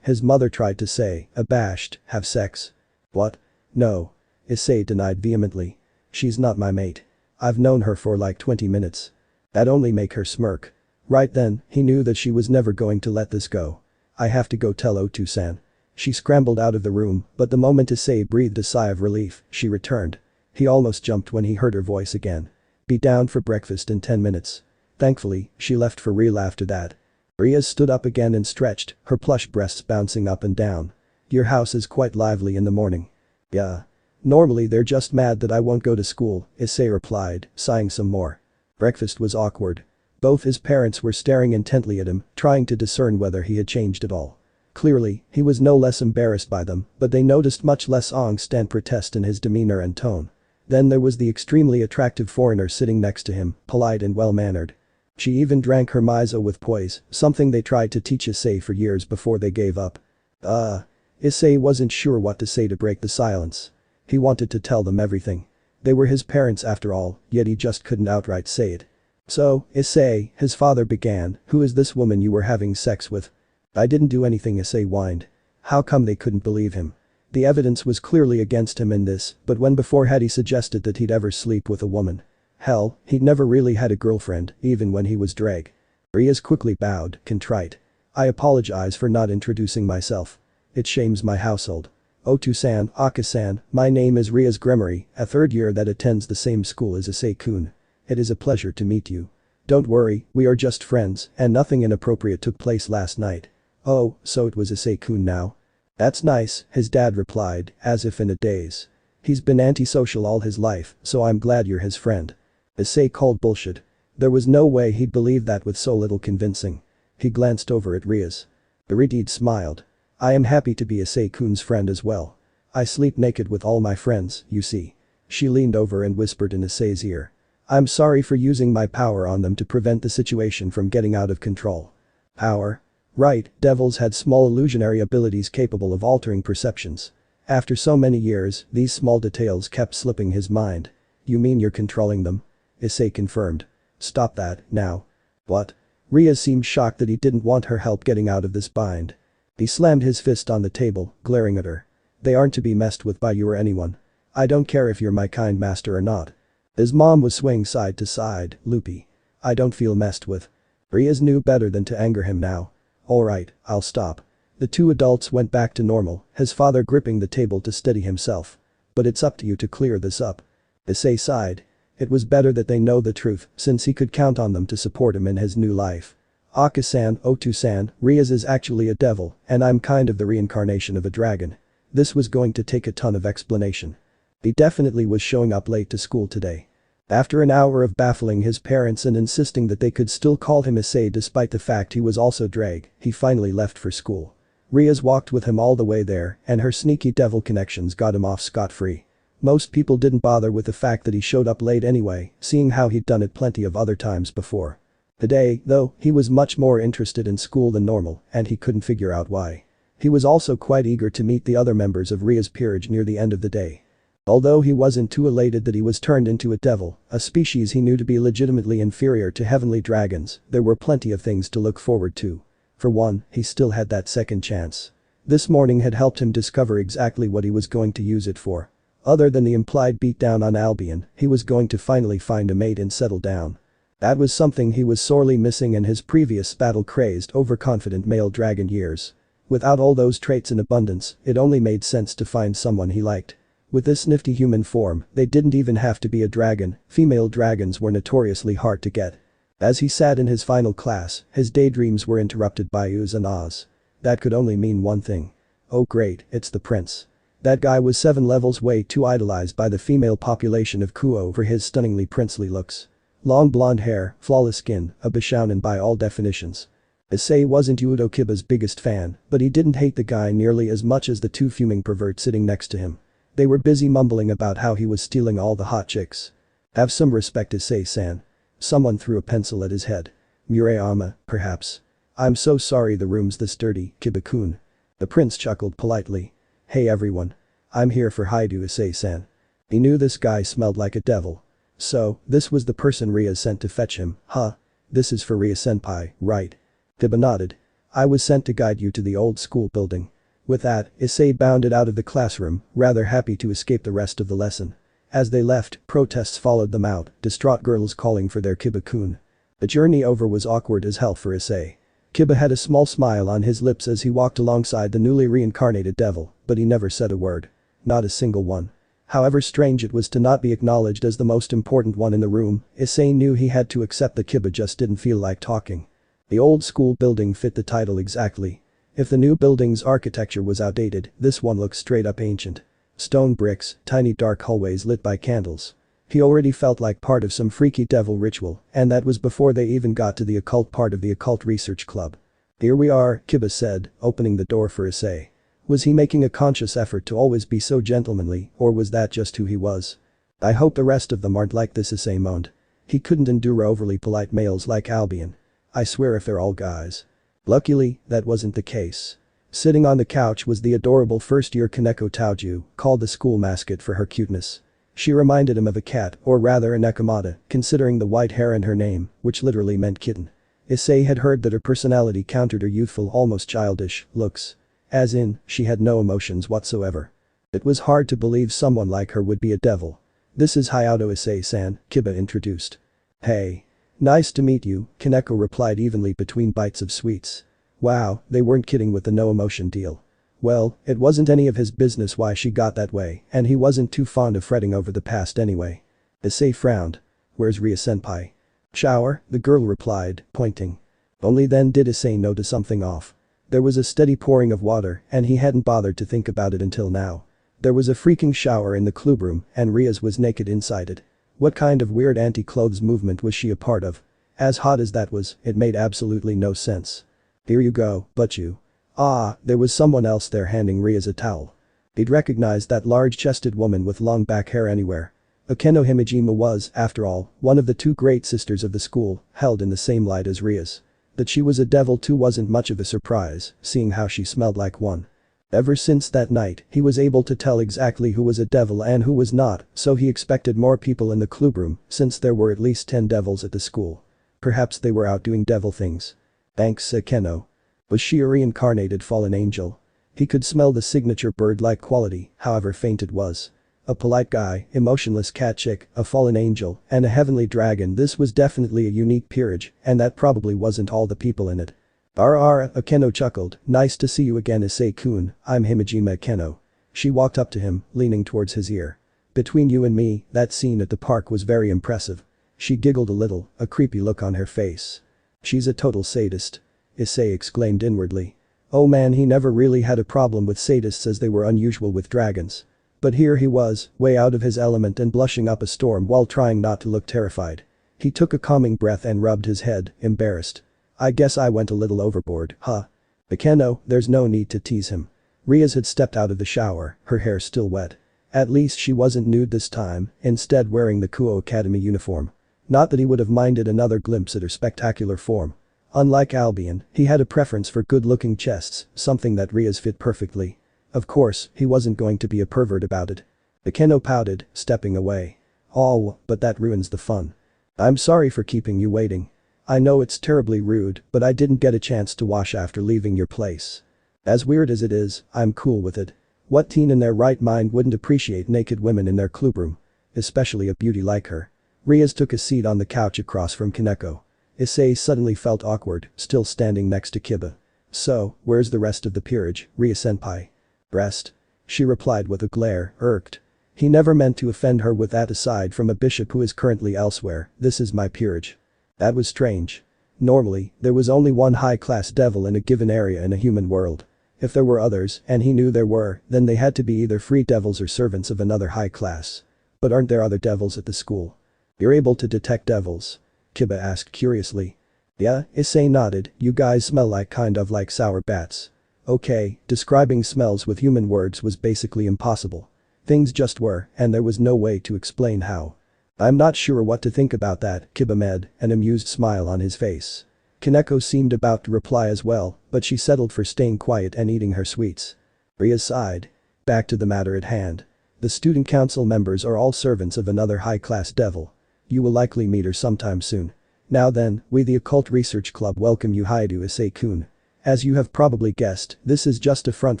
his mother tried to say, abashed, have sex? What? No. Issei denied vehemently. She's not my mate. I've known her for like 20 minutes. That'd only make her smirk. Right then, he knew that she was never going to let this go. I have to go tell Otu-san. She scrambled out of the room, but the moment Issei breathed a sigh of relief, she returned. He almost jumped when he heard her voice again. Be down for breakfast in 10 minutes. Thankfully, she left for real after that. Rias stood up again and stretched, her plush breasts bouncing up and down. Your house is quite lively in the morning. Yeah. Normally they're just mad that I won't go to school, Issei replied, sighing some more. Breakfast was awkward. Both his parents were staring intently at him, trying to discern whether he had changed at all. Clearly, he was no less embarrassed by them, but they noticed much less angst and protest in his demeanor and tone. Then there was the extremely attractive foreigner sitting next to him, polite and well-mannered. She even drank her miso with poise, something they tried to teach Issei for years before they gave up. Issei wasn't sure what to say to break the silence. He wanted to tell them everything. They were his parents after all, yet he just couldn't outright say it. So, Issei, his father began, who is this woman you were having sex with? I didn't do anything, Issei whined. How come they couldn't believe him? The evidence was clearly against him in this, but when before had he suggested that he'd ever sleep with a woman? Hell, he'd never really had a girlfriend, even when he was Ddraig. Rias quickly bowed, contrite. I apologize for not introducing myself. It shames my household. Otu-san, Aka-san, my name is Rias Gremory, a third year that attends the same school as Issei-kun. It is a pleasure to meet you. Don't worry, we are just friends and nothing inappropriate took place last night. Oh, so it was Issei-kun now? That's nice, his dad replied, as if in a daze. He's been antisocial all his life, so I'm glad you're his friend. Issei called bullshit. There was no way he'd believe that with so little convincing. He glanced over at Rias. Iridid smiled. I am happy to be Issei-kun's friend as well. I sleep naked with all my friends, you see. She leaned over and whispered in Issei's ear. I'm sorry for using my power on them to prevent the situation from getting out of control. Power? Right, devils had small illusionary abilities capable of altering perceptions. After so many years, these small details kept slipping his mind. You mean you're controlling them? Issei confirmed. Stop that, now. What? Rias seemed shocked that he didn't want her help getting out of this bind. He slammed his fist on the table, glaring at her. They aren't to be messed with by you or anyone. I don't care if you're my kind master or not. His mom was swaying side to side, loopy. I don't feel messed with. Rias knew better than to anger him now. Alright, I'll stop. The two adults went back to normal, his father gripping the table to steady himself. But it's up to you to clear this up. Issei sighed. It was better that they know the truth, since he could count on them to support him in his new life. Aka-san, Otu-san, Rias is actually a devil, and I'm kind of the reincarnation of a dragon. This was going to take a ton of explanation. He definitely was showing up late to school today. After an hour of baffling his parents and insisting that they could still call him Issei despite the fact he was also Ddraig, he finally left for school. Rias walked with him all the way there, and her sneaky devil connections got him off scot-free. Most people didn't bother with the fact that he showed up late anyway, seeing how he'd done it plenty of other times before. Today, though, he was much more interested in school than normal, and he couldn't figure out why. He was also quite eager to meet the other members of Rias' peerage near the end of the day. Although he wasn't too elated that he was turned into a devil, a species he knew to be legitimately inferior to heavenly dragons, there were plenty of things to look forward to. For one, he still had that second chance. This morning had helped him discover exactly what he was going to use it for. Other than the implied beatdown on Albion, he was going to finally find a mate and settle down. That was something he was sorely missing in his previous battle-crazed, overconfident male dragon years. Without all those traits in abundance, it only made sense to find someone he liked. With this nifty human form, they didn't even have to be a dragon, female dragons were notoriously hard to get. As he sat in his final class, his daydreams were interrupted by oohs and ahs. That could only mean one thing. Oh great, it's the prince. That guy was 7 levels way too idolized by the female population of Kuo for his stunningly princely looks. Long blonde hair, flawless skin, a Bishounen by all definitions. Issei wasn't Udo Kiba's biggest fan, but he didn't hate the guy nearly as much as the two fuming perverts sitting next to him. They were busy mumbling about how he was stealing all the hot chicks. Have some respect, Issei-san. Someone threw a pencil at his head. Murayama, perhaps. I'm so sorry the room's this dirty, Kiba-kun. The prince chuckled politely. Hey everyone. I'm here for Haidu, Issei-san. He knew this guy smelled like a devil. So, this was the person Rias sent to fetch him, huh? This is for Rias-senpai, right? Kiba nodded. I was sent to guide you to the old school building. With that, Issei bounded out of the classroom, rather happy to escape the rest of the lesson. As they left, protests followed them out, distraught girls calling for their Kiba-kun. The journey over was awkward as hell for Issei. Kiba had a small smile on his lips as he walked alongside the newly reincarnated devil, but he never said a word. Not a single one. However strange it was to not be acknowledged as the most important one in the room, Issei knew he had to accept that Kiba just didn't feel like talking. The old school building fit the title exactly. If the new building's architecture was outdated, this one looked straight up ancient. Stone bricks, tiny dark hallways lit by candles. He already felt like part of some freaky devil ritual, and that was before they even got to the occult part of the occult research club. Here we are, Kiba said, opening the door for Issei. Was he making a conscious effort to always be so gentlemanly, or was that just who he was? I hope the rest of them aren't like this, Issei moaned. He couldn't endure overly polite males like Albion. I swear if they're all guys. Luckily, that wasn't the case. Sitting on the couch was the adorable first-year Kaneko Taoju, called the school mascot for her cuteness. She reminded him of a cat, or rather a Nekomata, considering the white hair in her name, which literally meant kitten. Issei had heard that her personality countered her youthful, almost childish, looks. As in, she had no emotions whatsoever. It was hard to believe someone like her would be a devil. This is Hayato Issei-san, Kiba introduced. Hey. Nice to meet you, Kaneko replied evenly between bites of sweets. Wow, they weren't kidding with the no emotion deal. Well, it wasn't any of his business why she got that way, and he wasn't too fond of fretting over the past anyway. Issei frowned. Where's Ria-senpai? Shower, the girl replied, pointing. Only then did Issei notice something off. There was a steady pouring of water and he hadn't bothered to think about it until now. There was a freaking shower in the clubroom and Rias was naked inside it. What kind of weird anti-clothes movement was she a part of? As hot as that was, it made absolutely no sense. Here you go, but you. Ah, there was someone else there handing Rias a towel. He'd recognized that large-chested woman with long back hair anywhere. Akeno Himejima was, after all, one of the two great sisters of the school, held in the same light as Rias. That she was a devil too wasn't much of a surprise, seeing how she smelled like one. Ever since that night, he was able to tell exactly who was a devil and who was not, so he expected more people in the clubroom, since there were at least 10 devils at the school. Perhaps they were out doing devil things. Thanks, Akeno. Was she a reincarnated fallen angel? He could smell the signature bird-like quality, however faint it was. A polite guy, emotionless cat chick, a fallen angel, and a heavenly dragon. This was definitely a unique peerage, and that probably wasn't all the people in it. Akeno chuckled, nice to see you again Issei-kun, I'm Himejima Akeno. She walked up to him, leaning towards his ear. Between you and me, that scene at the park was very impressive. She giggled a little, a creepy look on her face. She's a total sadist. Issei exclaimed inwardly. Oh man, he never really had a problem with sadists as they were unusual with dragons. But here he was, way out of his element and blushing up a storm while trying not to look terrified. He took a calming breath and rubbed his head, embarrassed. I guess I went a little overboard, huh? Akeno, there's no need to tease him. Rias had stepped out of the shower, her hair still wet. At least she wasn't nude this time, instead wearing the Kuo Academy uniform. Not that he would have minded another glimpse at her spectacular form. Unlike Albion, he had a preference for good-looking chests, something that Rias fit perfectly. Of course, he wasn't going to be a pervert about it. Akeno pouted, stepping away. Oh, but that ruins the fun. I'm sorry for keeping you waiting. I know it's terribly rude, but I didn't get a chance to wash after leaving your place. As weird as it is, I'm cool with it. What teen in their right mind wouldn't appreciate naked women in their clubroom? Especially a beauty like her. Rias took a seat on the couch across from Kaneko. Issei suddenly felt awkward, still standing next to Kiba. So, where's the rest of the peerage, Ria-senpai? Rest? She replied with a glare, irked. He never meant to offend her with that aside from a bishop who is currently elsewhere, this is my peerage. That was strange. Normally, there was only one high-class devil in a given area in a human world. If there were others, and he knew there were, then they had to be either free devils or servants of another high class. But aren't there other devils at the school? You're able to detect devils? Kiba asked curiously. Yeah, Issei nodded, you guys smell kind of like sour bats. Okay, describing smells with human words was basically impossible. Things just were, and there was no way to explain how. I'm not sure what to think about that, Kiba made, an amused smile on his face. Kaneko seemed about to reply as well, but she settled for staying quiet and eating her sweets. Rias sighed. Back to the matter at hand. The student council members are all servants of another high-class devil. You will likely meet her sometime soon. Now then, we the Occult Research Club welcome you Haidu Issei-kun. As you have probably guessed, this is just a front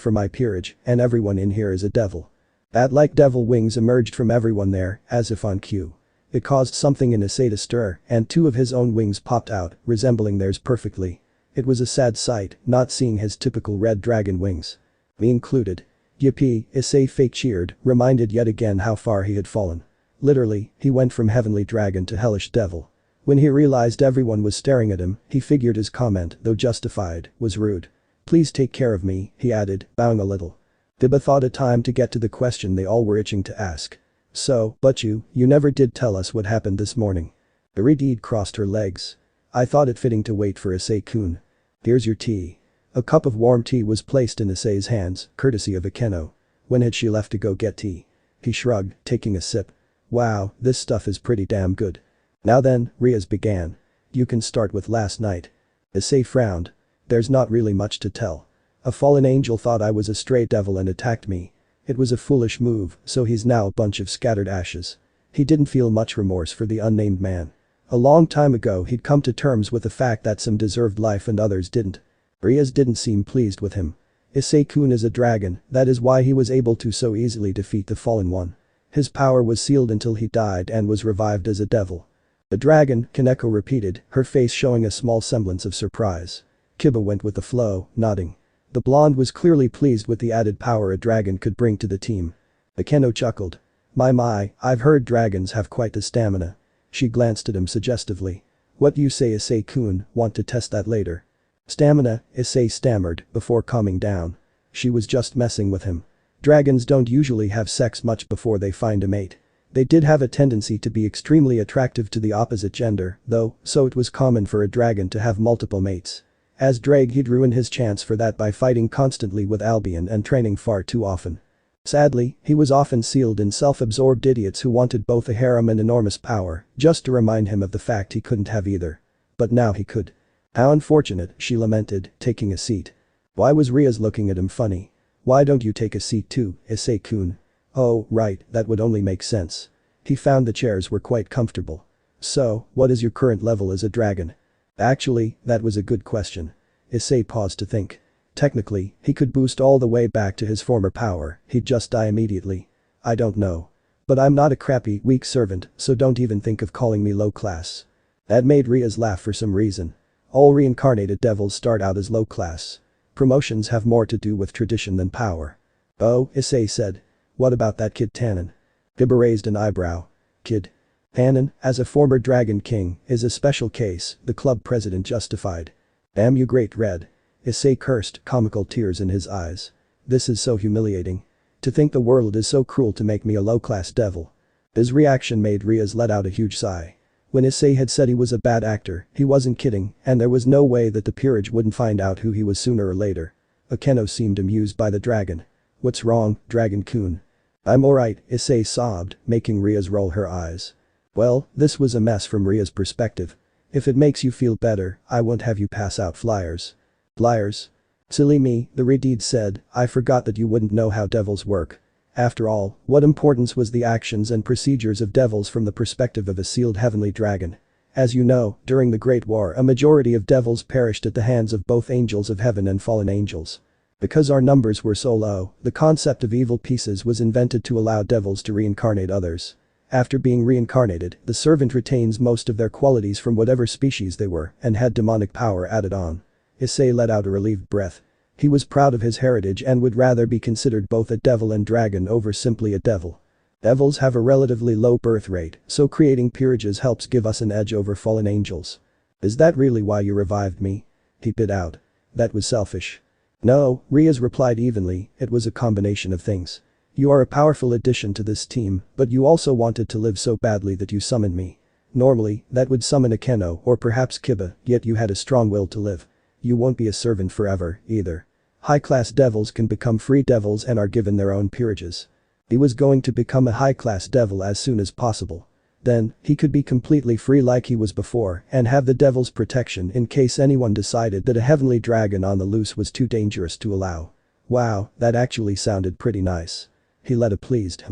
for my peerage, and everyone in here is a devil. Bat-like devil wings emerged from everyone there, as if on cue. It caused something in Issei to stir, and 2 of his own wings popped out, resembling theirs perfectly. It was a sad sight, not seeing his typical red dragon wings. Me included. Yippee, Issei fake cheered, reminded yet again how far he had fallen. Literally, he went from heavenly dragon to hellish devil. When he realized everyone was staring at him, he figured his comment, though justified, was rude. Please take care of me, he added, bowing a little. Diba thought it time to get to the question they all were itching to ask. So, but you never did tell us what happened this morning. Iridide crossed her legs. I thought it fitting to wait for Issei-kun. Here's your tea. A cup of warm tea was placed in Issei's hands, courtesy of Akeno. When had she left to go get tea? He shrugged, taking a sip. Wow, this stuff is pretty damn good. Now then, Rias began. You can start with last night. Issei frowned. There's not really much to tell. A fallen angel thought I was a stray devil and attacked me. It was a foolish move, so he's now a bunch of scattered ashes. He didn't feel much remorse for the unnamed man. A long time ago he'd come to terms with the fact that some deserved life and others didn't. Rias didn't seem pleased with him. Issei-kun is a dragon, that is why he was able to so easily defeat the fallen one. His power was sealed until he died and was revived as a devil. The dragon, Kaneko repeated, her face showing a small semblance of surprise. Kiba went with the flow, nodding. The blonde was clearly pleased with the added power a dragon could bring to the team. Akeno chuckled. My, I've heard dragons have quite the stamina. She glanced at him suggestively. What do you say, Issei-kun, want to test that later? Stamina, Issei stammered before calming down. She was just messing with him. Dragons don't usually have sex much before they find a mate. They did have a tendency to be extremely attractive to the opposite gender, though, so it was common for a dragon to have multiple mates. As Ddraig, he'd ruined his chance for that by fighting constantly with Albion and training far too often. Sadly, he was often sealed in self-absorbed idiots who wanted both a harem and enormous power, just to remind him of the fact he couldn't have either. But now he could. How unfortunate, she lamented, taking a seat. Why was Rias looking at him funny? Why don't you take a seat too, Issei-kun? Oh, right, that would only make sense. He found the chairs were quite comfortable. So, what is your current level as a dragon? Actually, that was a good question. Issei paused to think. Technically, he could boost all the way back to his former power, he'd just die immediately. I don't know. But I'm not a crappy, weak servant, so don't even think of calling me low class. That made Rias laugh for some reason. All reincarnated devils start out as low class. Promotions have more to do with tradition than power. Oh, Issei said. What about that kid Tannen? Gibber raised an eyebrow. Kid? Tannen, as a former Dragon King, is a special case, the club president justified. Damn you, Great Red. Issei cursed, comical tears in his eyes. This is so humiliating. To think the world is so cruel to make me a low-class devil. His reaction made Rias let out a huge sigh. When Issei had said he was a bad actor, he wasn't kidding, and there was no way that the peerage wouldn't find out who he was sooner or later. Akeno seemed amused by the dragon. What's wrong, Dragon-kun? I'm alright, Issei sobbed, making Rias roll her eyes. Well, this was a mess from Rias' perspective. If it makes you feel better, I won't have you pass out flyers. Flyers? Silly me, the Redeed said, I forgot that you wouldn't know how devils work. After all, what importance was the actions and procedures of devils from the perspective of a sealed heavenly dragon? As you know, during the Great War a majority of devils perished at the hands of both angels of heaven and fallen angels. Because our numbers were so low, the concept of evil pieces was invented to allow devils to reincarnate others. After being reincarnated, the servant retains most of their qualities from whatever species they were and had demonic power added on. Issei let out a relieved breath. He was proud of his heritage and would rather be considered both a devil and dragon over simply a devil. Devils have a relatively low birth rate, so creating peerages helps give us an edge over fallen angels. Is that really why you revived me? He bit out. That was selfish. No, Rias replied evenly, it was a combination of things. You are a powerful addition to this team, but you also wanted to live so badly that you summoned me. Normally, that would summon Akeno or perhaps Kiba, yet you had a strong will to live. You won't be a servant forever, either. High-class devils can become free devils and are given their own peerages. He was going to become a high-class devil as soon as possible. Then, he could be completely free like he was before and have the devil's protection in case anyone decided that a heavenly dragon on the loose was too dangerous to allow. Wow, that actually sounded pretty nice. He let a pleased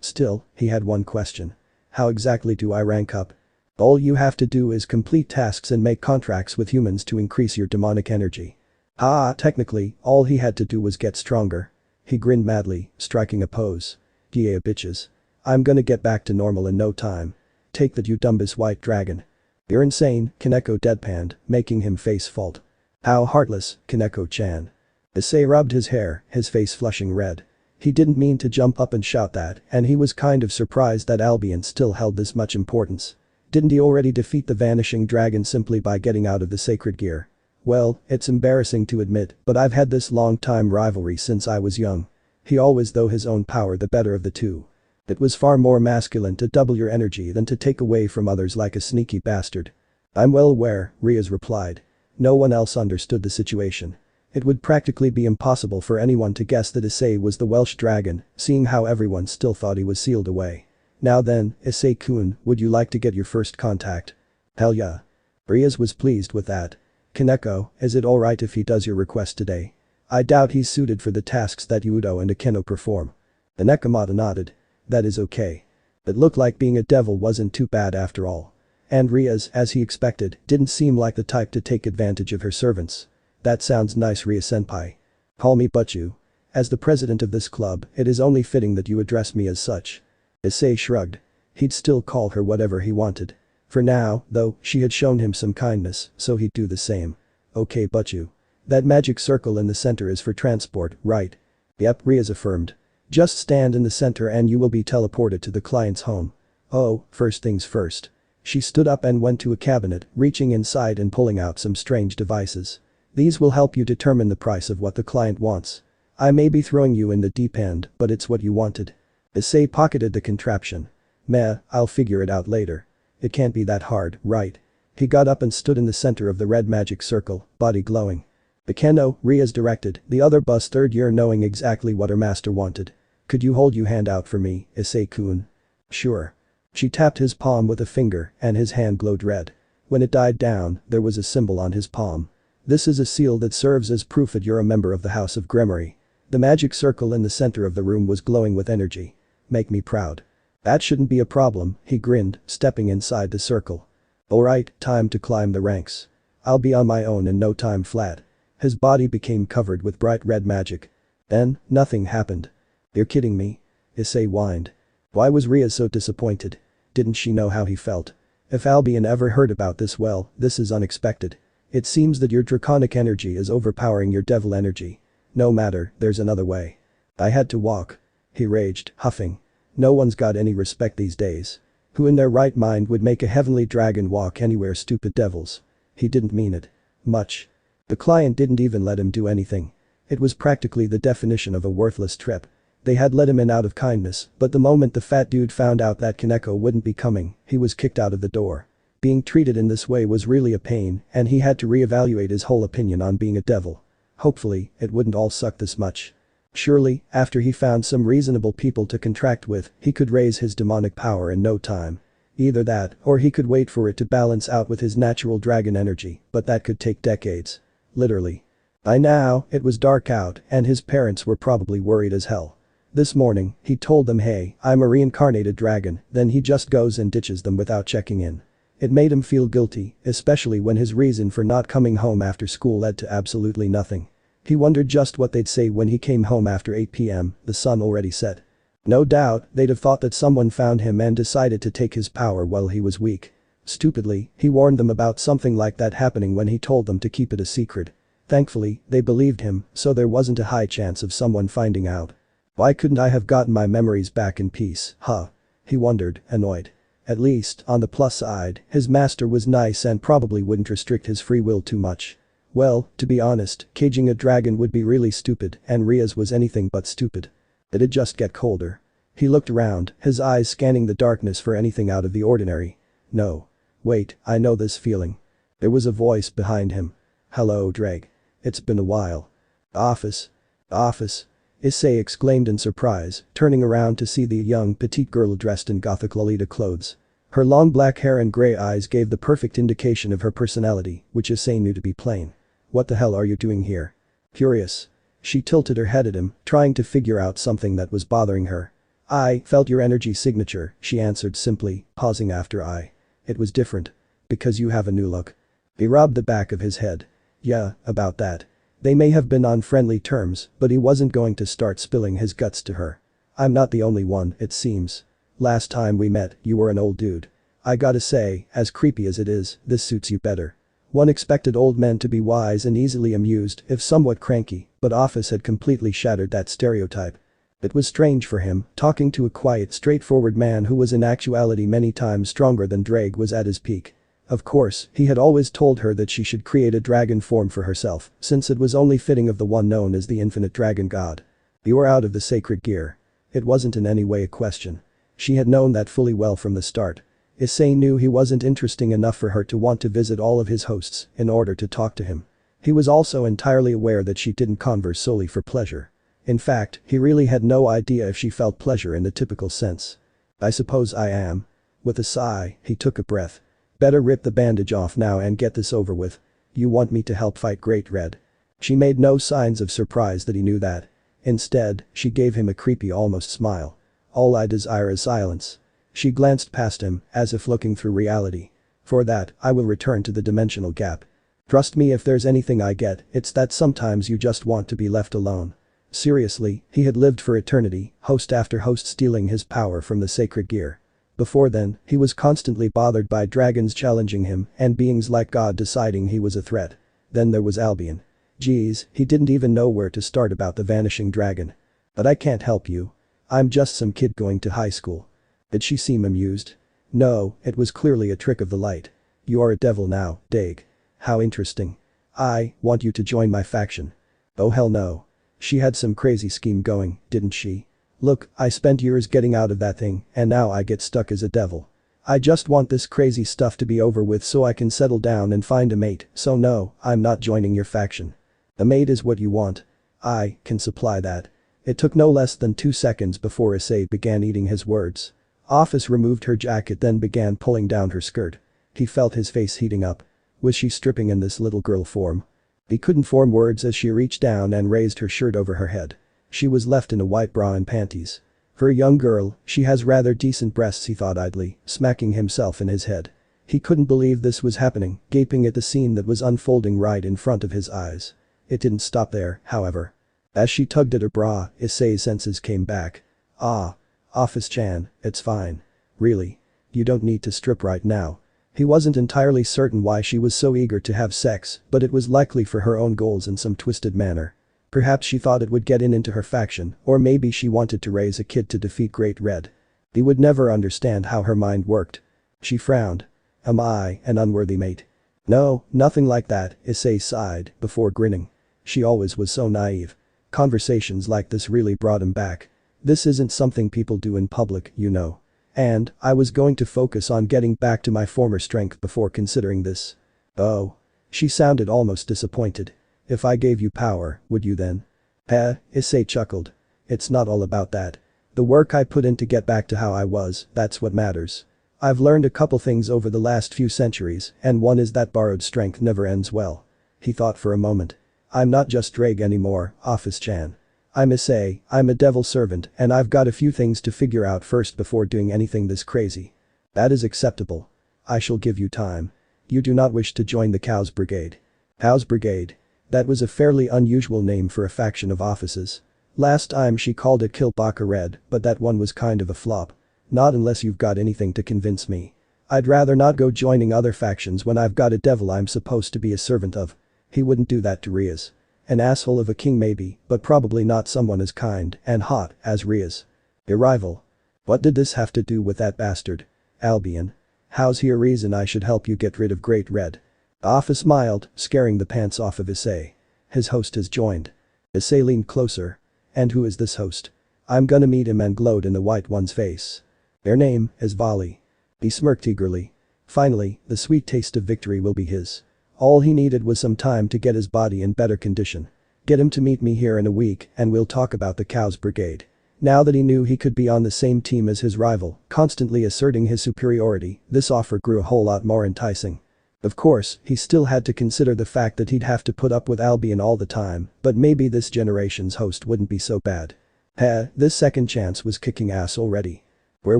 Still, he had one question. How exactly do I rank up? All you have to do is complete tasks and make contracts with humans to increase your demonic energy. Technically, all he had to do was get stronger. He grinned madly, striking a pose. Yeah bitches. I'm gonna get back to normal in no time. Take that, you dumbass white dragon. You're insane, Kaneko deadpanned, making him face fault. How heartless, Kaneko-chan. Issei rubbed his hair, his face flushing red. He didn't mean to jump up and shout that, and he was kind of surprised that Albion still held this much importance. Didn't he already defeat the vanishing dragon simply by getting out of the sacred gear? Well, it's embarrassing to admit, but I've had this long-time rivalry since I was young. He always thought his own power the better of the two. It was far more masculine to double your energy than to take away from others like a sneaky bastard. I'm well aware, Rias replied. No one else understood the situation. It would practically be impossible for anyone to guess that Issei was the Welsh dragon, seeing how everyone still thought he was sealed away. Now then, Issei-kun, would you like to get your first contact? Hell yeah. Rias was pleased with that. Kaneko, is it alright if he does your request today? I doubt he's suited for the tasks that Udo and Akeno perform. The Nekomata nodded. That is okay. It looked like being a devil wasn't too bad after all. And Rias, as he expected, didn't seem like the type to take advantage of her servants. That sounds nice, Rias-senpai. Call me Butchu. As the president of this club, it is only fitting that you address me as such. Issei shrugged. He'd still call her whatever he wanted. For now, though, she had shown him some kindness, so he'd do the same. Okay Butchu. That magic circle in the center is for transport, right? Yep, Rias affirmed. Just stand in the center and you will be teleported to the client's home. Oh, first things first. She stood up and went to a cabinet, reaching inside and pulling out some strange devices. These will help you determine the price of what the client wants. I may be throwing you in the deep end, but it's what you wanted. Issei pocketed the contraption. Meh, I'll figure it out later. It can't be that hard, right? He got up and stood in the center of the red magic circle, body glowing. Bekeno, Rias directed, the other bus third year knowing exactly what her master wanted. Could you hold your hand out for me, Issei-kun? Sure. She tapped his palm with a finger and his hand glowed red. When it died down, there was a symbol on his palm. This is a seal that serves as proof that you're a member of the House of Gremory. The magic circle in the center of the room was glowing with energy. Make me proud. That shouldn't be a problem, he grinned, stepping inside the circle. Alright, time to climb the ranks. I'll be on my own in no time flat. His body became covered with bright red magic. Then, nothing happened. You're kidding me? Issei whined. Why was Rias so disappointed? Didn't she know how he felt? If Albion ever heard about this, well, this is unexpected. It seems that your draconic energy is overpowering your devil energy. No matter, there's another way. I had to walk. He raged, huffing. No one's got any respect these days. Who in their right mind would make a heavenly dragon walk anywhere, stupid devils? He didn't mean it. Much. The client didn't even let him do anything. It was practically the definition of a worthless trip. They had let him in out of kindness, but the moment the fat dude found out that Kaneko wouldn't be coming, he was kicked out of the door. Being treated in this way was really a pain, and he had to reevaluate his whole opinion on being a devil. Hopefully, it wouldn't all suck this much. Surely, after he found some reasonable people to contract with, he could raise his demonic power in no time. Either that, or he could wait for it to balance out with his natural dragon energy, but that could take decades. Literally. By now, it was dark out, and his parents were probably worried as hell. This morning, he told them, hey, I'm a reincarnated dragon, then he just goes and ditches them without checking in. It made him feel guilty, especially when his reason for not coming home after school led to absolutely nothing. He wondered just what they'd say when he came home after 8 p.m, the sun already set. No doubt, they'd have thought that someone found him and decided to take his power while he was weak. Stupidly, he warned them about something like that happening when he told them to keep it a secret. Thankfully, they believed him, so there wasn't a high chance of someone finding out. Why couldn't I have gotten my memories back in peace, huh? He wondered, annoyed. At least, on the plus side, his master was nice and probably wouldn't restrict his free will too much. Well, to be honest, caging a dragon would be really stupid, and Rias was anything but stupid. It'd just get colder. He looked around, his eyes scanning the darkness for anything out of the ordinary. No. Wait, I know this feeling. There was a voice behind him. Hello, Ddraig. It's been a while. Office. Office. Issei exclaimed in surprise, turning around to see the young petite girl dressed in gothic Lolita clothes. Her long black hair and grey eyes gave the perfect indication of her personality, which Issei knew to be plain. What the hell are you doing here? Curious. She tilted her head at him, trying to figure out something that was bothering her. I felt your energy signature, she answered simply, pausing after I. It was different. Because you have a new look. He rubbed the back of his head. Yeah, about that. They may have been on friendly terms, but he wasn't going to start spilling his guts to her. I'm not the only one, it seems. Last time we met, you were an old dude. I gotta say, as creepy as it is, this suits you better. One expected old men to be wise and easily amused, if somewhat cranky, but Office had completely shattered that stereotype. It was strange for him, talking to a quiet, straightforward man who was in actuality many times stronger than Ddraig was at his peak. Of course, he had always told her that she should create a dragon form for herself, since it was only fitting of the one known as the infinite dragon god. You were out of the sacred gear. It wasn't in any way a question. She had known that fully well from the start. Issei knew he wasn't interesting enough for her to want to visit all of his hosts in order to talk to him. He was also entirely aware that she didn't converse solely for pleasure. In fact, he really had no idea if she felt pleasure in the typical sense. I suppose I am. With a sigh, he took a breath. Better rip the bandage off now and get this over with. You want me to help fight Great Red? She made no signs of surprise that he knew that. Instead, she gave him a creepy almost smile. All I desire is silence. She glanced past him, as if looking through reality. For that, I will return to the dimensional gap. Trust me, if there's anything I get, it's that sometimes you just want to be left alone. Seriously, he had lived for eternity, host after host stealing his power from the sacred gear. Before then, he was constantly bothered by dragons challenging him and beings like God deciding he was a threat. Then there was Albion. Geez, he didn't even know where to start about the vanishing dragon. But I can't help you. I'm just some kid going to high school. Did she seem amused? No, it was clearly a trick of the light. You are a devil now, Ddraig. How interesting. I want you to join my faction. Oh hell no. She had some crazy scheme going, didn't she? Look, I spent years getting out of that thing, and now I get stuck as a devil. I just want this crazy stuff to be over with so I can settle down and find a mate, so no, I'm not joining your faction. A mate is what you want. I can supply that. It took no less than 2 seconds before Issei began eating his words. Office removed her jacket then began pulling down her skirt. He felt his face heating up. Was she stripping in this little girl form? He couldn't form words as she reached down and raised her shirt over her head. She was left in a white bra and panties. For a young girl, she has rather decent breasts, he thought idly, smacking himself in his head. He couldn't believe this was happening, gaping at the scene that was unfolding right in front of his eyes. It didn't stop there, however. As she tugged at her bra, Issei's senses came back. Ah. Office-chan, it's fine. Really. You don't need to strip right now. He wasn't entirely certain why she was so eager to have sex, but it was likely for her own goals in some twisted manner. Perhaps she thought it would get into her faction, or maybe she wanted to raise a kid to defeat Great Red. He would never understand how her mind worked. She frowned. Am I an unworthy mate? No, nothing like that, Issei sighed, before grinning. She always was so naive. Conversations like this really brought him back. This isn't something people do in public, you know. And, I was going to focus on getting back to my former strength before considering this. Oh. She sounded almost disappointed. If I gave you power, would you then? Issei chuckled. It's not all about that. The work I put in to get back to how I was, that's what matters. I've learned a couple things over the last few centuries, and one is that borrowed strength never ends well. He thought for a moment. I'm not just Ddraig anymore, Office-chan. I'm Issei, I'm a devil servant, and I've got a few things to figure out first before doing anything this crazy. That is acceptable. I shall give you time. You do not wish to join the Cows Brigade. Cows Brigade. That was a fairly unusual name for a faction of offices. Last time she called it Kilbaka Red, but that one was kind of a flop. Not unless you've got anything to convince me. I'd rather not go joining other factions when I've got a devil I'm supposed to be a servant of. He wouldn't do that to Rias. An asshole of a king maybe, but probably not someone as kind and hot as Rias. A rival. What did this have to do with that bastard? Albion. How's he a reason I should help you get rid of Great Red? Office smiled, scaring the pants off of Issei. His host has joined. Issei leaned closer. And who is this host? I'm gonna meet him, and glowed in the white one's face. Their name is Vali. He smirked eagerly. Finally, the sweet taste of victory will be his. All he needed was some time to get his body in better condition. Get him to meet me here in a week and we'll talk about the Cows Brigade. Now that he knew he could be on the same team as his rival, constantly asserting his superiority, this offer grew a whole lot more enticing. Of course, he still had to consider the fact that he'd have to put up with Albion all the time, but maybe this generation's host wouldn't be so bad. This second chance was kicking ass already. Where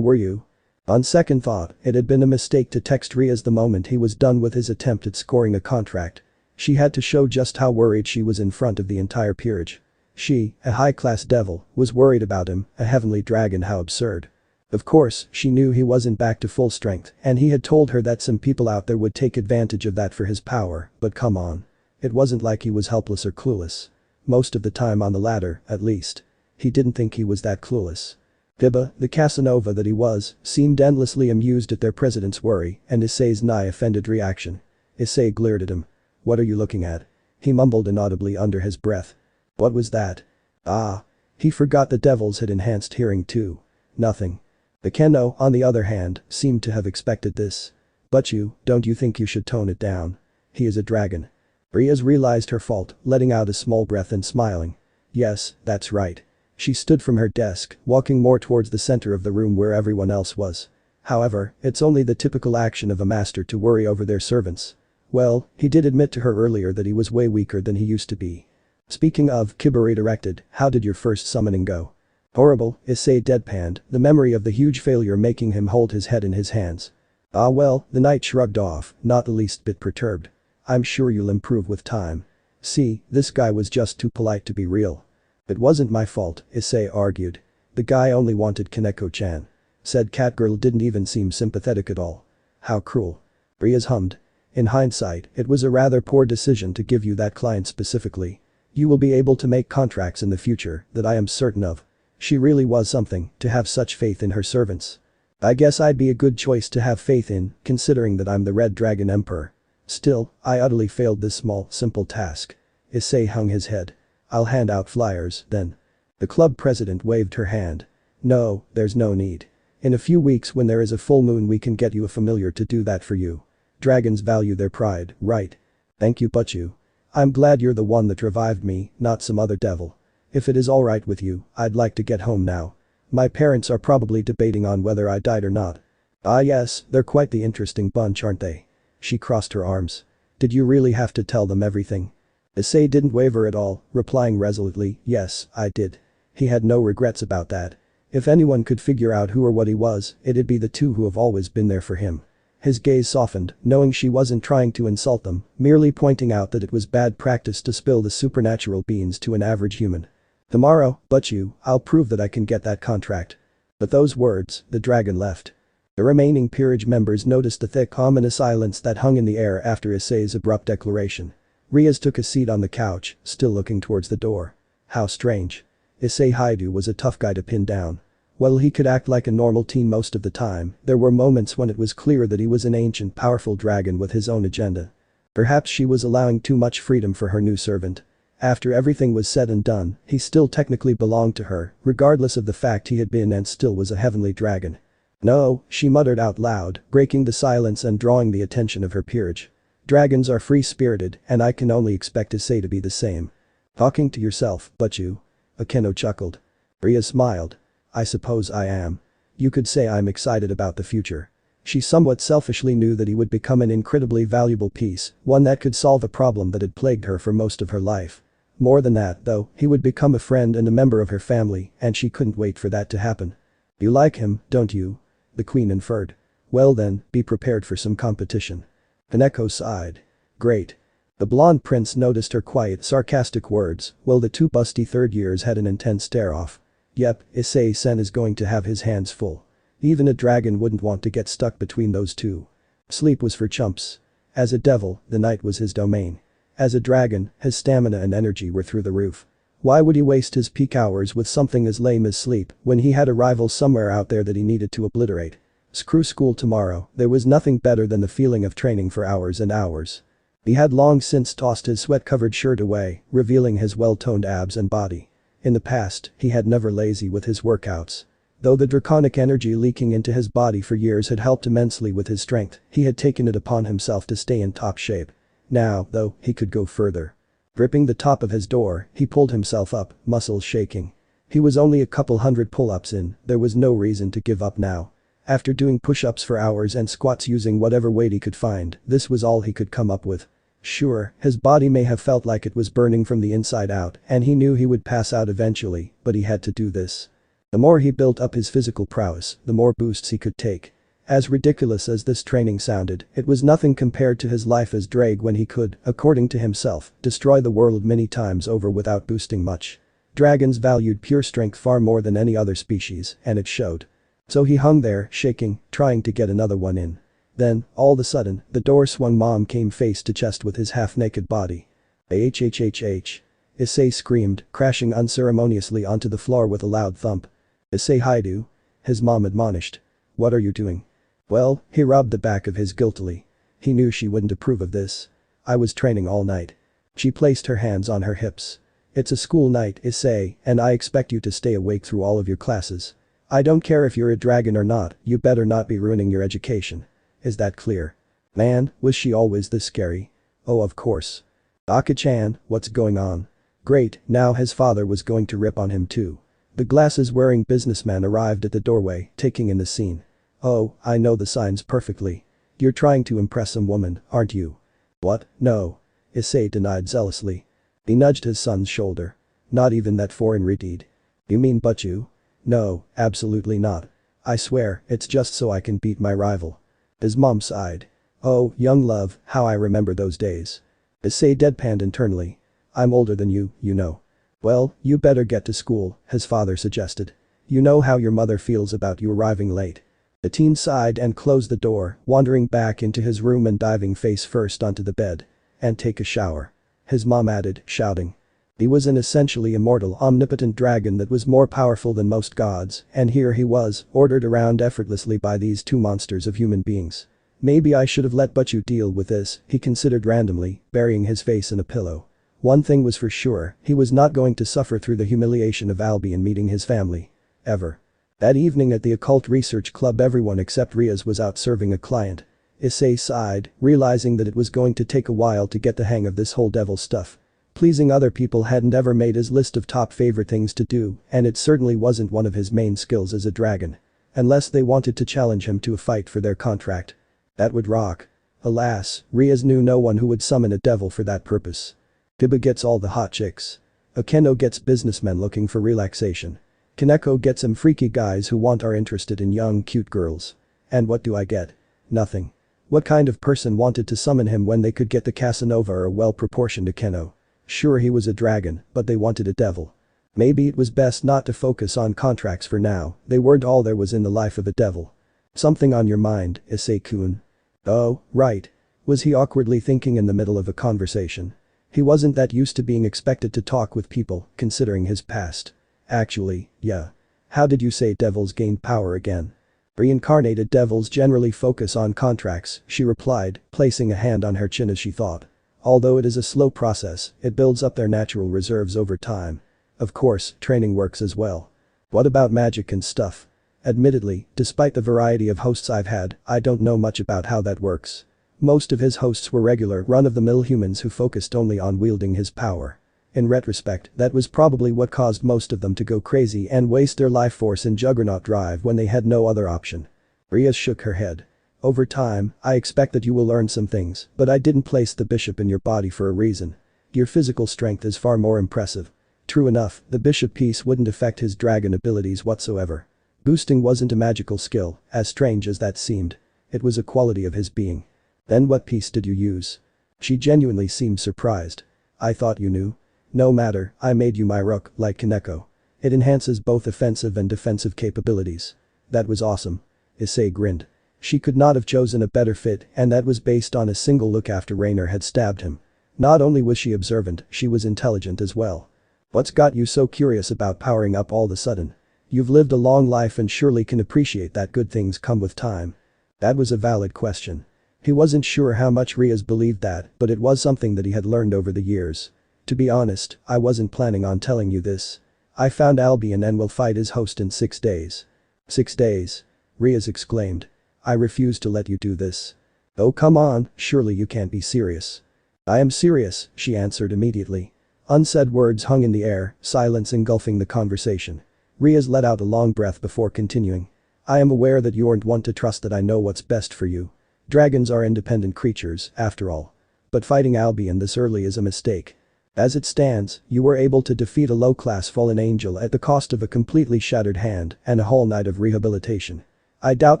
were you? On second thought, it had been a mistake to text Rias the moment he was done with his attempt at scoring a contract. She had to show just how worried she was in front of the entire peerage. She, a high-class devil, was worried about him, a heavenly dragon. How absurd. Of course, she knew he wasn't back to full strength, and he had told her that some people out there would take advantage of that for his power, but come on. It wasn't like he was helpless or clueless. Most of the time on the latter, at least. He didn't think he was that clueless. Bibba, the Casanova that he was, seemed endlessly amused at their president's worry and Issei's nigh-offended reaction. Issei glared at him. What are you looking at? He mumbled inaudibly under his breath. What was that? Ah. He forgot the devils had enhanced hearing too. Nothing. The Kenno, on the other hand, seemed to have expected this. But don't you think you should tone it down? He is a dragon. Rias realized her fault, letting out a small breath and smiling. Yes, that's right. She stood from her desk, walking more towards the center of the room where everyone else was. However, it's only the typical action of a master to worry over their servants. Well, he did admit to her earlier that he was way weaker than he used to be. Speaking of, Kiba redirected, how did your first summoning go? Horrible, Issei deadpanned, the memory of the huge failure making him hold his head in his hands. Ah well, the knight shrugged off, not the least bit perturbed. I'm sure you'll improve with time. See, this guy was just too polite to be real. It wasn't my fault, Issei argued. The guy only wanted Kaneko-chan. Said Catgirl didn't even seem sympathetic at all. How cruel. Rias hummed. In hindsight, it was a rather poor decision to give you that client specifically. You will be able to make contracts in the future that I am certain of. She really was something to have such faith in her servants. I guess I'd be a good choice to have faith in, considering that I'm the Red Dragon Emperor. Still, I utterly failed this small, simple task. Issei hung his head. I'll hand out flyers, then. The club president waved her hand. No, there's no need. In a few weeks when there is a full moon we can get you a familiar to do that for you. Dragons value their pride, right? Thank you Butchu. I'm glad you're the one that revived me, not some other devil. If it is alright with you, I'd like to get home now. My parents are probably debating on whether I died or not. Ah yes, they're quite the interesting bunch aren't they? She crossed her arms. Did you really have to tell them everything? Issei didn't waver at all, replying resolutely, yes, I did. He had no regrets about that. If anyone could figure out who or what he was, it'd be the two who have always been there for him. His gaze softened, knowing she wasn't trying to insult them, merely pointing out that it was bad practice to spill the supernatural beans to an average human. Tomorrow, Butchu, I'll prove that I can get that contract. With those words, the dragon left. The remaining peerage members noticed the thick ominous silence that hung in the air after Issei's abrupt declaration. Rias took a seat on the couch, still looking towards the door. How strange. Issei Haidu was a tough guy to pin down. While he could act like a normal teen most of the time, there were moments when it was clear that he was an ancient powerful dragon with his own agenda. Perhaps she was allowing too much freedom for her new servant. After everything was said and done, he still technically belonged to her, regardless of the fact he had been and still was a heavenly dragon. No, she muttered out loud, breaking the silence and drawing the attention of her peerage. Dragons are free-spirited, and I can only expect Issei to be the same. Talking to yourself, Butchu. Akeno chuckled. Rias smiled. I suppose I am. You could say I'm excited about the future. She somewhat selfishly knew that he would become an incredibly valuable piece, one that could solve a problem that had plagued her for most of her life. More than that, though, he would become a friend and a member of her family, and she couldn't wait for that to happen. You like him, don't you? The queen inferred. Well then, be prepared for some competition. Kaneko sighed. Great. The blonde prince noticed her quiet, sarcastic words, while the two busty third years had an intense stare-off. Yep, Issei-sen is going to have his hands full. Even a dragon wouldn't want to get stuck between those two. Sleep was for chumps. As a devil, the night was his domain. As a dragon, his stamina and energy were through the roof. Why would he waste his peak hours with something as lame as sleep when he had a rival somewhere out there that he needed to obliterate? Screw school tomorrow, there was nothing better than the feeling of training for hours and hours. He had long since tossed his sweat-covered shirt away, revealing his well-toned abs and body. In the past, he had never lazy with his workouts. Though the draconic energy leaking into his body for years had helped immensely with his strength, he had taken it upon himself to stay in top shape. Now, though, he could go further. Gripping the top of his door, he pulled himself up, muscles shaking. He was only a couple hundred pull-ups in, there was no reason to give up now. After doing push-ups for hours and squats using whatever weight he could find, this was all he could come up with. Sure, his body may have felt like it was burning from the inside out, and he knew he would pass out eventually, but he had to do this. The more he built up his physical prowess, the more boosts he could take. As ridiculous as this training sounded, it was nothing compared to his life as Ddraig when he could, according to himself, destroy the world many times over without boosting much. Dragons valued pure strength far more than any other species, and it showed. So he hung there, shaking, trying to get another one in. Then, all of a sudden, the door swung. Mom came face to chest with his half-naked body. Hhhh. Issei screamed, crashing unceremoniously onto the floor with a loud thump. Issei Haidu. His mom admonished. What are you doing? Well, he rubbed the back of his guiltily. He knew she wouldn't approve of this. I was training all night. She placed her hands on her hips. It's a school night, Issei, and I expect you to stay awake through all of your classes. I don't care if you're a dragon or not, you better not be ruining your education. Is that clear? Man, was she always this scary? Oh of course. Aka-chan, what's going on? Great, now his father was going to rip on him too. The glasses-wearing businessman arrived at the doorway, taking in the scene. Oh, I know the signs perfectly. You're trying to impress some woman, aren't you? What? No. Issei denied zealously. He nudged his son's shoulder. Not even that foreign redeed. You mean Butchu? No, absolutely not. I swear, it's just so I can beat my rival. His mom sighed. Oh, young love, how I remember those days. Issei deadpanned internally. I'm older than you, you know. Well, you better get to school, his father suggested. You know how your mother feels about you arriving late. The teen sighed and closed the door, wandering back into his room and diving face first onto the bed. And take a shower. His mom added, shouting. He was an essentially immortal, omnipotent dragon that was more powerful than most gods, and here he was, ordered around effortlessly by these two monsters of human beings. Maybe I should have let Butchu deal with this, he considered randomly, burying his face in a pillow. One thing was for sure, he was not going to suffer through the humiliation of Albion meeting his family. Ever. That evening at the Occult Research Club everyone except Rias was out serving a client. Issei sighed, realizing that it was going to take a while to get the hang of this whole devil stuff. Pleasing other people hadn't ever made his list of top favorite things to do, and it certainly wasn't one of his main skills as a dragon. Unless they wanted to challenge him to a fight for their contract. That would rock. Alas, Rias knew no one who would summon a devil for that purpose. Biba gets all the hot chicks. Okeno gets businessmen looking for relaxation. Kaneko gets them freaky guys who are interested in young cute girls. And what do I get? Nothing. What kind of person wanted to summon him when they could get the Casanova or a well-proportioned Okeno? Sure, he was a dragon, but they wanted a devil. Maybe it was best not to focus on contracts for now, they weren't all there was in the life of a devil. Something on your mind, Issei-kun? Oh, right. Was he awkwardly thinking in the middle of a conversation? He wasn't that used to being expected to talk with people, considering his past. Actually, yeah. How did you say devils gained power again? Reincarnated devils generally focus on contracts, she replied, placing a hand on her chin as she thought. Although it is a slow process, it builds up their natural reserves over time. Of course, training works as well. What about magic and stuff? Admittedly, despite the variety of hosts I've had, I don't know much about how that works. Most of his hosts were regular run-of-the-mill humans who focused only on wielding his power. In retrospect, that was probably what caused most of them to go crazy and waste their life force in Juggernaut Drive when they had no other option. Rias shook her head. Over time, I expect that you will learn some things, but I didn't place the bishop in your body for a reason. Your physical strength is far more impressive. True enough, the bishop piece wouldn't affect his dragon abilities whatsoever. Boosting wasn't a magical skill, as strange as that seemed. It was a quality of his being. Then what piece did you use? She genuinely seemed surprised. I thought you knew. No matter, I made you my rook, like Kaneko. It enhances both offensive and defensive capabilities. That was awesome. Issei grinned. She could not have chosen a better fit, and that was based on a single look after Raynare had stabbed him. Not only was she observant, she was intelligent as well. What's got you so curious about powering up all of a sudden? You've lived a long life and surely can appreciate that good things come with time. That was a valid question. He wasn't sure how much Rias believed that, but it was something that he had learned over the years. To be honest, I wasn't planning on telling you this. I found Albion and will fight his host in 6 days. 6 days? Rias exclaimed. I refuse to let you do this. Oh come on, surely you can't be serious. I am serious, she answered immediately. Unsaid words hung in the air, silence engulfing the conversation. Rias let out a long breath before continuing. I am aware that you aren't one to trust that I know what's best for you. Dragons are independent creatures, after all. But fighting Albion this early is a mistake. As it stands, you were able to defeat a low-class fallen angel at the cost of a completely shattered hand and a whole night of rehabilitation. I doubt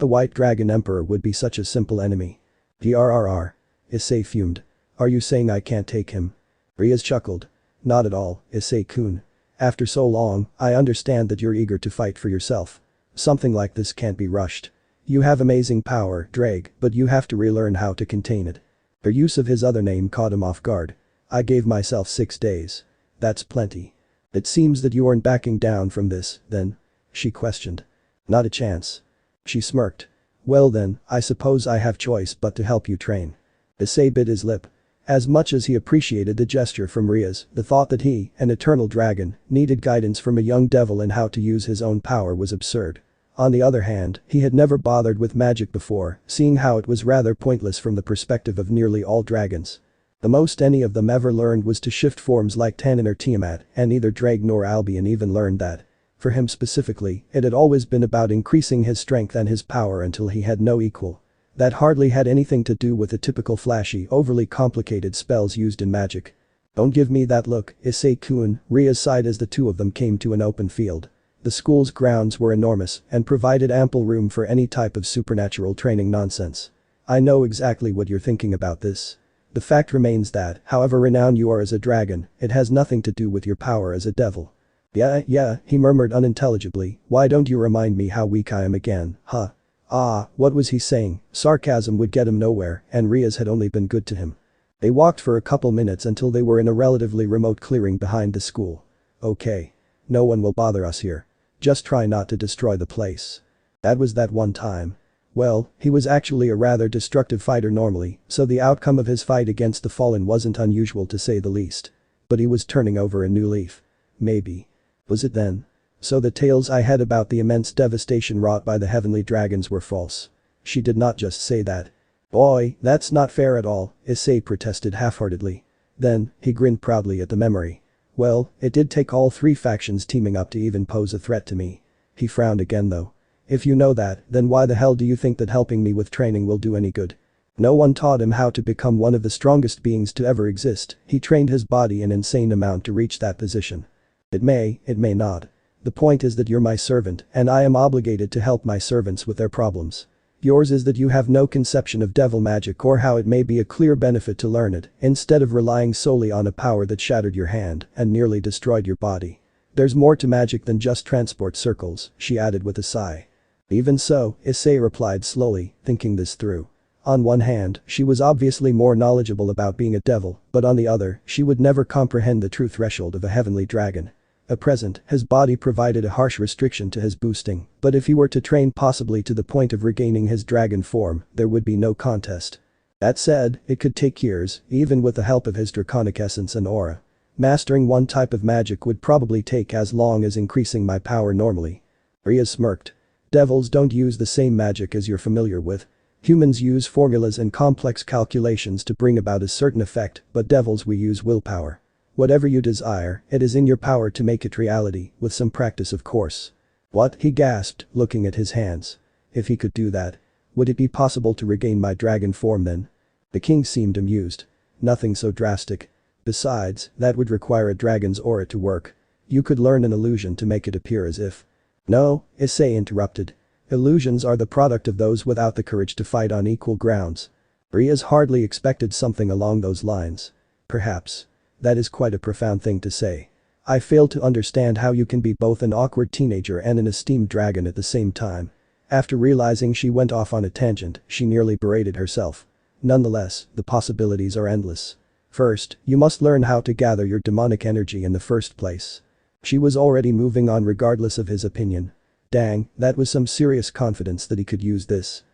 the White Dragon Emperor would be such a simple enemy. DRRR. Issei fumed. Are you saying I can't take him? Rias chuckled. Not at all, Issei-kun. After so long, I understand that you're eager to fight for yourself. Something like this can't be rushed. You have amazing power, Ddraig, but you have to relearn how to contain it. Her use of his other name caught him off guard. I gave myself 6 days. That's plenty. It seems that you aren't backing down from this, then? She questioned. Not a chance. She smirked. Well then, I suppose I have choice but to help you train. Issei bit his lip. As much as he appreciated the gesture from Rias, the thought that he, an eternal dragon, needed guidance from a young devil in how to use his own power was absurd. On the other hand, he had never bothered with magic before, seeing how it was rather pointless from the perspective of nearly all dragons. The most any of them ever learned was to shift forms like Tannin or Tiamat, and neither Ddraig nor Albion even learned that. For him specifically, it had always been about increasing his strength and his power until he had no equal. That hardly had anything to do with the typical flashy, overly complicated spells used in magic. Don't give me that look, Issei-kun, Rias sighed as the two of them came to an open field. The school's grounds were enormous and provided ample room for any type of supernatural training nonsense. I know exactly what you're thinking about this. The fact remains that, however renowned you are as a dragon, it has nothing to do with your power as a devil. Yeah, he murmured unintelligibly, why don't you remind me how weak I am again, huh? Ah, what was he saying? Sarcasm would get him nowhere, and Rias had only been good to him. They walked for a couple minutes until they were in a relatively remote clearing behind the school. Okay. No one will bother us here. Just try not to destroy the place. That was that one time. Well, he was actually a rather destructive fighter normally, so the outcome of his fight against the Fallen wasn't unusual to say the least. But he was turning over a new leaf. Maybe. Was it then? So the tales I had about the immense devastation wrought by the heavenly dragons were false. She did not just say that. Boy, that's not fair at all, Issei protested half-heartedly. Then, he grinned proudly at the memory. Well, it did take all three factions teaming up to even pose a threat to me. He frowned again though. If you know that, then why the hell do you think that helping me with training will do any good? No one taught him how to become one of the strongest beings to ever exist. He trained his body an insane amount to reach that position. It may not. The point is that you're my servant, and I am obligated to help my servants with their problems. Yours is that you have no conception of devil magic or how it may be a clear benefit to learn it, instead of relying solely on a power that shattered your hand and nearly destroyed your body. There's more to magic than just transport circles, she added with a sigh. Even so, Issei replied slowly, thinking this through. On one hand, she was obviously more knowledgeable about being a devil, but on the other, she would never comprehend the true threshold of a heavenly dragon. At present, his body provided a harsh restriction to his boosting, but if he were to train possibly to the point of regaining his dragon form, there would be no contest. That said, it could take years, even with the help of his draconic essence and aura. Mastering one type of magic would probably take as long as increasing my power normally. Rias smirked. Devils don't use the same magic as you're familiar with. Humans use formulas and complex calculations to bring about a certain effect, but devils we use willpower. Whatever you desire, it is in your power to make it reality, with some practice of course. What? He gasped, looking at his hands. If he could do that. Would it be possible to regain my dragon form then? The king seemed amused. Nothing so drastic. Besides, that would require a dragon's aura to work. You could learn an illusion to make it appear as if. No, Issei interrupted. Illusions are the product of those without the courage to fight on equal grounds. Rias hardly expected something along those lines. Perhaps. That is quite a profound thing to say. I fail to understand how you can be both an awkward teenager and an esteemed dragon at the same time. After realizing she went off on a tangent, she nearly berated herself. Nonetheless, the possibilities are endless. First, you must learn how to gather your demonic energy in the first place. She was already moving on regardless of his opinion. Dang, that was some serious confidence that he could use this.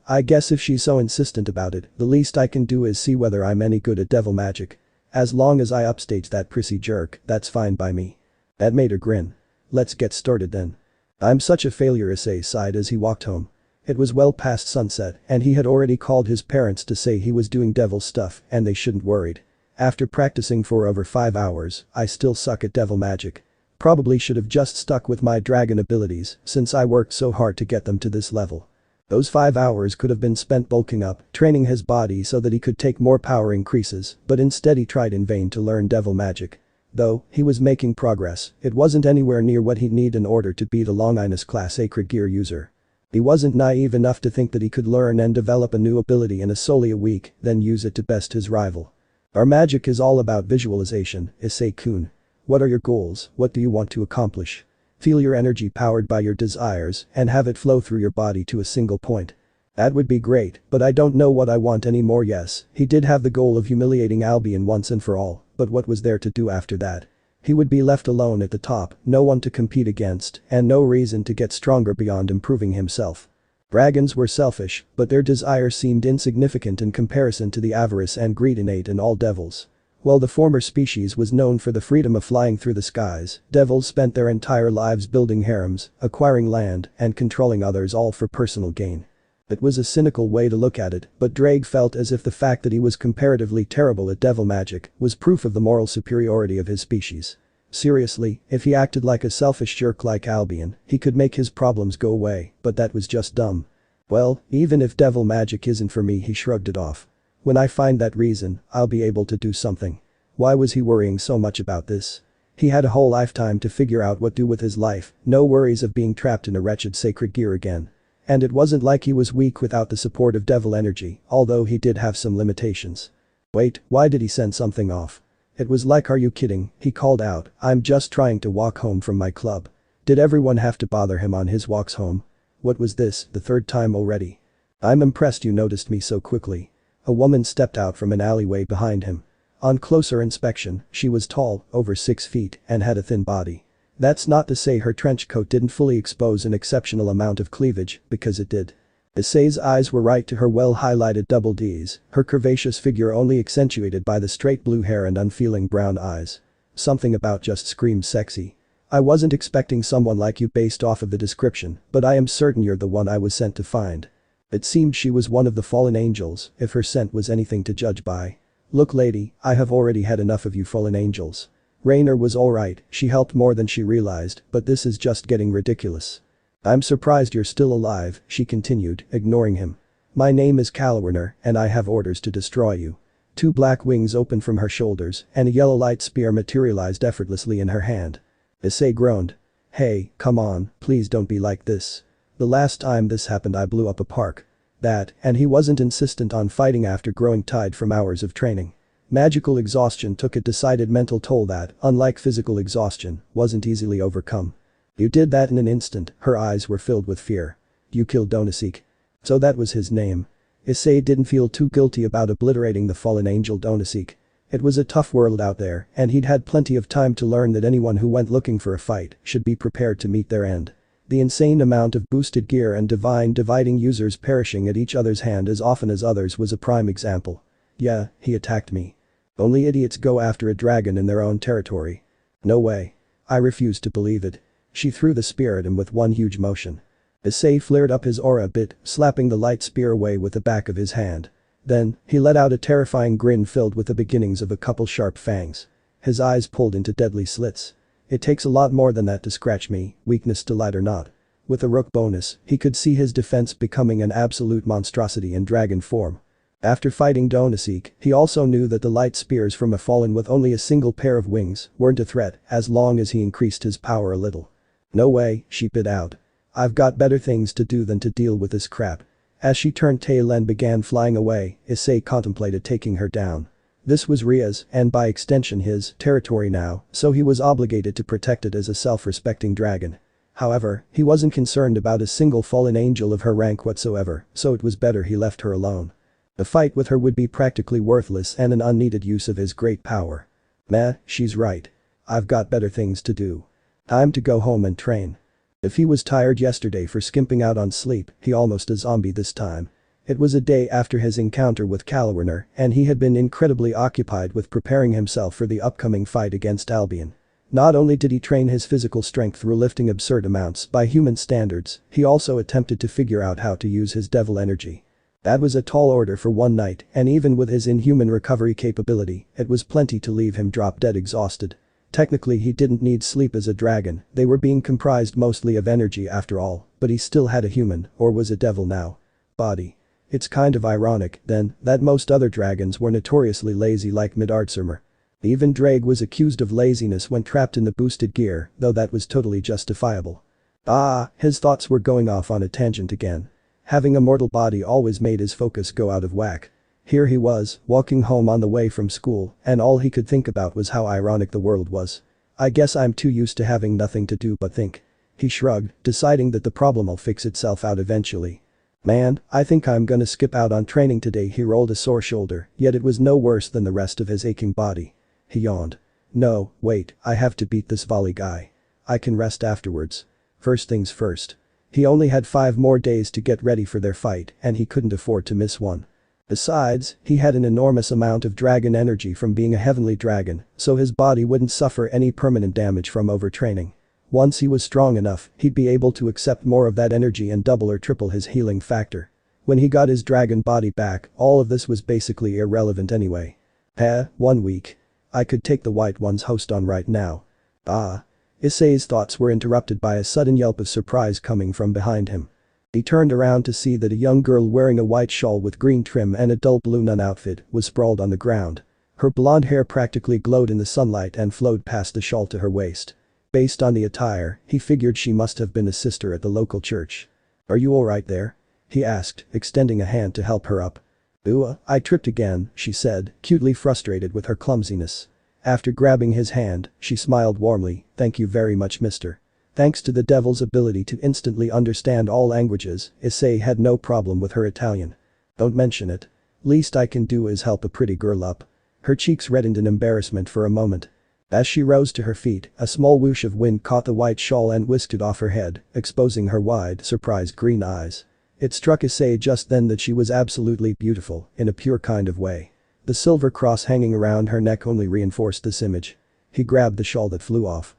I guess if she's so insistent about it, the least I can do is see whether I'm any good at devil magic. As long as I upstage that prissy jerk, that's fine by me. That made her grin. Let's get started then. I'm such a failure, Issei sighed as he walked home. It was well past sunset, and he had already called his parents to say he was doing devil stuff and they shouldn't worried. After practicing for over 5 hours, I still suck at devil magic. Probably should have just stuck with my dragon abilities since I worked so hard to get them to this level. Those 5 hours could have been spent bulking up, training his body so that he could take more power increases, but instead he tried in vain to learn devil magic. Though, he was making progress, it wasn't anywhere near what he'd need in order to beat a Longinus class sacred gear user. He wasn't naive enough to think that he could learn and develop a new ability in solely a week, then use it to best his rival. Our magic is all about visualization, Issei-kun. What are your goals? What do you want to accomplish? Feel your energy powered by your desires and have it flow through your body to a single point. That would be great, but I don't know what I want anymore. Yes, he did have the goal of humiliating Albion once and for all, but what was there to do after that? He would be left alone at the top, no one to compete against, and no reason to get stronger beyond improving himself. Dragons were selfish, but their desire seemed insignificant in comparison to the avarice and greed innate in all devils. While the former species was known for the freedom of flying through the skies, devils spent their entire lives building harems, acquiring land, and controlling others, all for personal gain. It was a cynical way to look at it, but Ddraig felt as if the fact that he was comparatively terrible at devil magic was proof of the moral superiority of his species. Seriously, if he acted like a selfish jerk like Albion, he could make his problems go away, but that was just dumb. Well, even if devil magic isn't for me, he shrugged it off. When I find that reason, I'll be able to do something. Why was he worrying so much about this? He had a whole lifetime to figure out what to do with his life, no worries of being trapped in a wretched sacred gear again. And it wasn't like he was weak without the support of devil energy, although he did have some limitations. Wait, why did he send something off? It was like, are you kidding? He called out, I'm just trying to walk home from my club. Did everyone have to bother him on his walks home? What was this, the third time already? I'm impressed you noticed me so quickly. A woman stepped out from an alleyway behind him. On closer inspection, she was tall, over 6 feet, and had a thin body. That's not to say her trench coat didn't fully expose an exceptional amount of cleavage, because it did. Issei's eyes were right to her well-highlighted double Ds, her curvaceous figure only accentuated by the straight blue hair and unfeeling brown eyes. Something about just screamed sexy. I wasn't expecting someone like you based off of the description, but I am certain you're the one I was sent to find. It seemed she was one of the fallen angels, if her scent was anything to judge by. Look lady, I have already had enough of you fallen angels. Raynare was alright, she helped more than she realized, but this is just getting ridiculous. I'm surprised you're still alive, she continued, ignoring him. My name is Raynare, and I have orders to destroy you. 2 black wings opened from her shoulders, and a yellow light spear materialized effortlessly in her hand. Issei groaned. Hey, come on, please don't be like this. The last time this happened I blew up a park. That, and he wasn't insistent on fighting after growing tired from hours of training. Magical exhaustion took a decided mental toll that, unlike physical exhaustion, wasn't easily overcome. You did that in an instant, her eyes were filled with fear. You killed Ddraig. So that was his name. Issei didn't feel too guilty about obliterating the fallen angel Ddraig. It was a tough world out there, and he'd had plenty of time to learn that anyone who went looking for a fight should be prepared to meet their end. The insane amount of boosted gear and divine dividing users perishing at each other's hand as often as others was a prime example. Yeah, he attacked me. Only idiots go after a dragon in their own territory. No way. I refuse to believe it. She threw the spear at him with one huge motion. Issei flared up his aura a bit, slapping the light spear away with the back of his hand. Then, he let out a terrifying grin filled with the beginnings of a couple sharp fangs. His eyes pulled into deadly slits. It takes a lot more than that to scratch me, weakness delight or not. With a rook bonus, he could see his defense becoming an absolute monstrosity in dragon form. After fighting Ddraig, he also knew that the light spears from a fallen with only a single pair of wings weren't a threat as long as he increased his power a little. No way, she bit out. I've got better things to do than to deal with this crap. As she turned tail and began flying away, Issei contemplated taking her down. This was Rias, and by extension his, territory now, so he was obligated to protect it as a self-respecting dragon. However, he wasn't concerned about a single fallen angel of her rank whatsoever, so it was better he left her alone. A fight with her would be practically worthless and an unneeded use of his great power. Meh, she's right. I've got better things to do. Time to go home and train. If he was tired yesterday for skimping out on sleep, he almost a zombie this time. It was a day after his encounter with Raynare, and he had been incredibly occupied with preparing himself for the upcoming fight against Albion. Not only did he train his physical strength through lifting absurd amounts by human standards, he also attempted to figure out how to use his devil energy. That was a tall order for one night, and even with his inhuman recovery capability, it was plenty to leave him drop dead exhausted. Technically he didn't need sleep as a dragon, they were being comprised mostly of energy after all, but he still had a human, or was a devil now, body. It's kind of ironic, then, that most other dragons were notoriously lazy like Midartsurmer. Even Ddraig was accused of laziness when trapped in the boosted gear, though that was totally justifiable. His thoughts were going off on a tangent again. Having a mortal body always made his focus go out of whack. Here he was, walking home on the way from school, and all he could think about was how ironic the world was. I guess I'm too used to having nothing to do but think. He shrugged, deciding that the problem'll fix itself out eventually. Man, I think I'm gonna skip out on training today. He rolled a sore shoulder, yet it was no worse than the rest of his aching body. He yawned. No, wait, I have to beat this volley guy. I can rest afterwards. First things first. He only had 5 more days to get ready for their fight, and he couldn't afford to miss one. Besides, he had an enormous amount of dragon energy from being a heavenly dragon, so his body wouldn't suffer any permanent damage from overtraining. Once he was strong enough, he'd be able to accept more of that energy and double or triple his healing factor. When he got his dragon body back, all of this was basically irrelevant anyway. 1 week. I could take the White One's host on right now. Issei's thoughts were interrupted by a sudden yelp of surprise coming from behind him. He turned around to see that a young girl wearing a white shawl with green trim and a dull blue nun outfit was sprawled on the ground. Her blonde hair practically glowed in the sunlight and flowed past the shawl to her waist. Based on the attire, he figured she must have been a sister at the local church. Are you alright there? He asked, extending a hand to help her up. I tripped again, she said, cutely frustrated with her clumsiness. After grabbing his hand, she smiled warmly, thank you very much mister. Thanks to the devil's ability to instantly understand all languages, Issei had no problem with her Italian. Don't mention it. Least I can do is help a pretty girl up. Her cheeks reddened in embarrassment for a moment. As she rose to her feet, a small whoosh of wind caught the white shawl and whisked it off her head, exposing her wide, surprised green eyes. It struck Issei just then that she was absolutely beautiful, in a pure kind of way. The silver cross hanging around her neck only reinforced this image. He grabbed the shawl that flew off.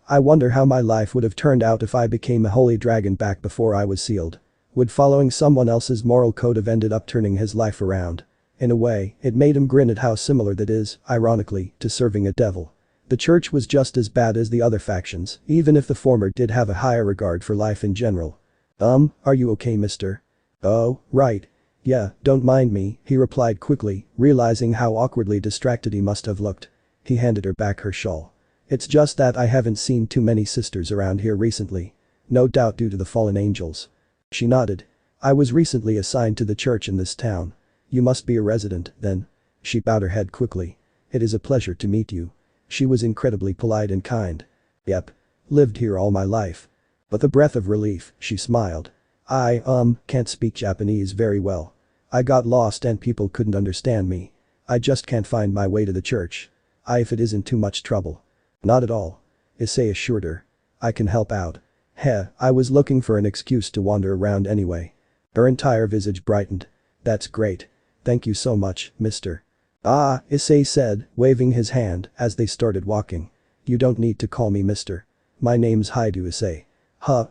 I wonder how my life would have turned out if I became a holy dragon back before I was sealed. Would following someone else's moral code have ended up turning his life around? In a way, it made him grin at how similar that is, ironically, to serving a devil. The church was just as bad as the other factions, even if the former did have a higher regard for life in general. Are you okay, mister? Oh, right. Yeah, don't mind me, he replied quickly, realizing how awkwardly distracted he must have looked. He handed her back her shawl. It's just that I haven't seen too many sisters around here recently. No doubt due to the fallen angels. She nodded. I was recently assigned to the church in this town. You must be a resident, then. She bowed her head quickly. It is a pleasure to meet you. She was incredibly polite and kind. Yep. Lived here all my life. With a breath of relief, she smiled. I, can't speak Japanese very well. I got lost and people couldn't understand me. I just can't find my way to the church. If it isn't too much trouble. Not at all. Issei assured her. I can help out. I was looking for an excuse to wander around anyway. Her entire visage brightened. That's great. Thank you so much, mister. Issei said, waving his hand as they started walking. You don't need to call me mister. My name's Haidu Issei.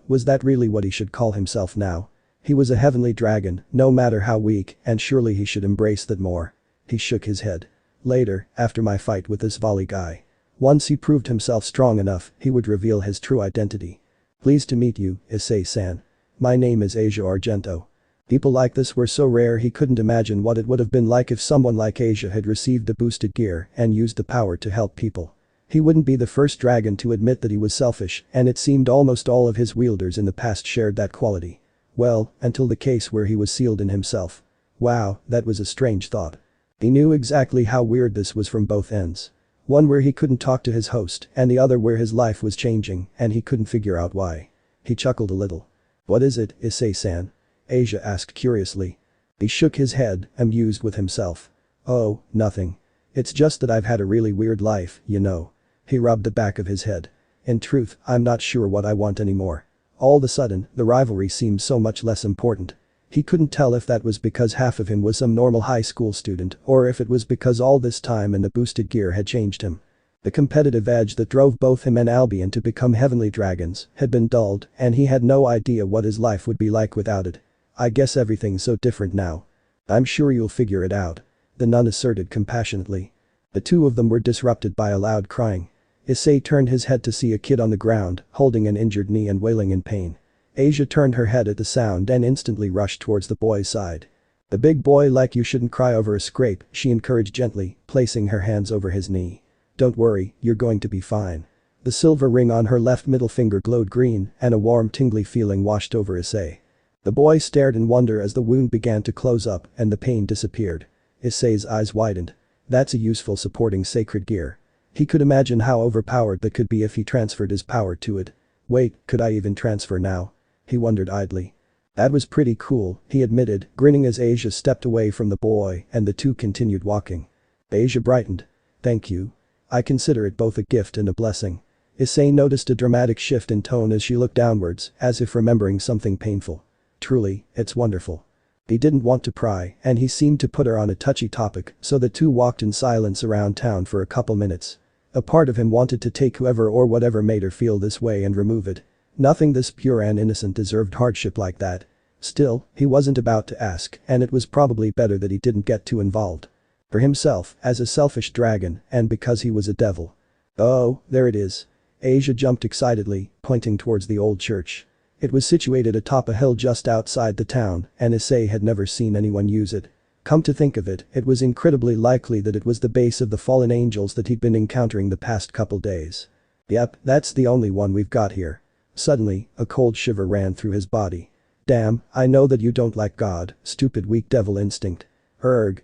Was that really what he should call himself now? He was a heavenly dragon, no matter how weak, and surely he should embrace that more. He shook his head. Later, after my fight with this volley guy. Once he proved himself strong enough, he would reveal his true identity. Pleased to meet you, Issei-san. My name is Asia Argento. People like this were so rare he couldn't imagine what it would have been like if someone like Asia had received the boosted gear and used the power to help people. He wouldn't be the first dragon to admit that he was selfish, and it seemed almost all of his wielders in the past shared that quality. Well, until the case where he was sealed in himself. Wow, that was a strange thought. He knew exactly how weird this was from both ends. One where he couldn't talk to his host and the other where his life was changing and he couldn't figure out why. He chuckled a little. What is it, Issei-san? Asia asked curiously. He shook his head, amused with himself. Oh, nothing. It's just that I've had a really weird life, you know. He rubbed the back of his head. In truth, I'm not sure what I want anymore. All of a sudden, the rivalry seemed so much less important. He couldn't tell if that was because half of him was some normal high school student or if it was because all this time and the boosted gear had changed him. The competitive edge that drove both him and Albion to become heavenly dragons had been dulled and he had no idea what his life would be like without it. I guess everything's so different now. I'm sure you'll figure it out. The nun asserted compassionately. The two of them were disrupted by a loud crying. Issei turned his head to see a kid on the ground, holding an injured knee and wailing in pain. Asia turned her head at the sound and instantly rushed towards the boy's side. The big boy, like you shouldn't cry over a scrape, she encouraged gently, placing her hands over his knee. Don't worry, you're going to be fine. The silver ring on her left middle finger glowed green and a warm tingly feeling washed over Issei. The boy stared in wonder as the wound began to close up and the pain disappeared. Issei's eyes widened. That's a useful supporting sacred gear. He could imagine how overpowered that could be if he transferred his power to it. Wait, could I even transfer now? He wondered idly. That was pretty cool, he admitted, grinning as Asia stepped away from the boy and the two continued walking. Asia brightened. Thank you. I consider it both a gift and a blessing. Issei noticed a dramatic shift in tone as she looked downwards, as if remembering something painful. Truly, it's wonderful. He didn't want to pry and he seemed to put her on a touchy topic, so the two walked in silence around town for a couple minutes. A part of him wanted to take whoever or whatever made her feel this way and remove it. Nothing this pure and innocent deserved hardship like that. Still, he wasn't about to ask and it was probably better that he didn't get too involved. For himself, as a selfish dragon, and because he was a devil. Oh, there it is. Asia jumped excitedly, pointing towards the old church. It was situated atop a hill just outside the town and Issei had never seen anyone use it. Come to think of it, it was incredibly likely that it was the base of the fallen angels that he'd been encountering the past couple days. Yep, that's the only one we've got here. Suddenly, a cold shiver ran through his body. Damn, I know that you don't like God, stupid weak devil instinct.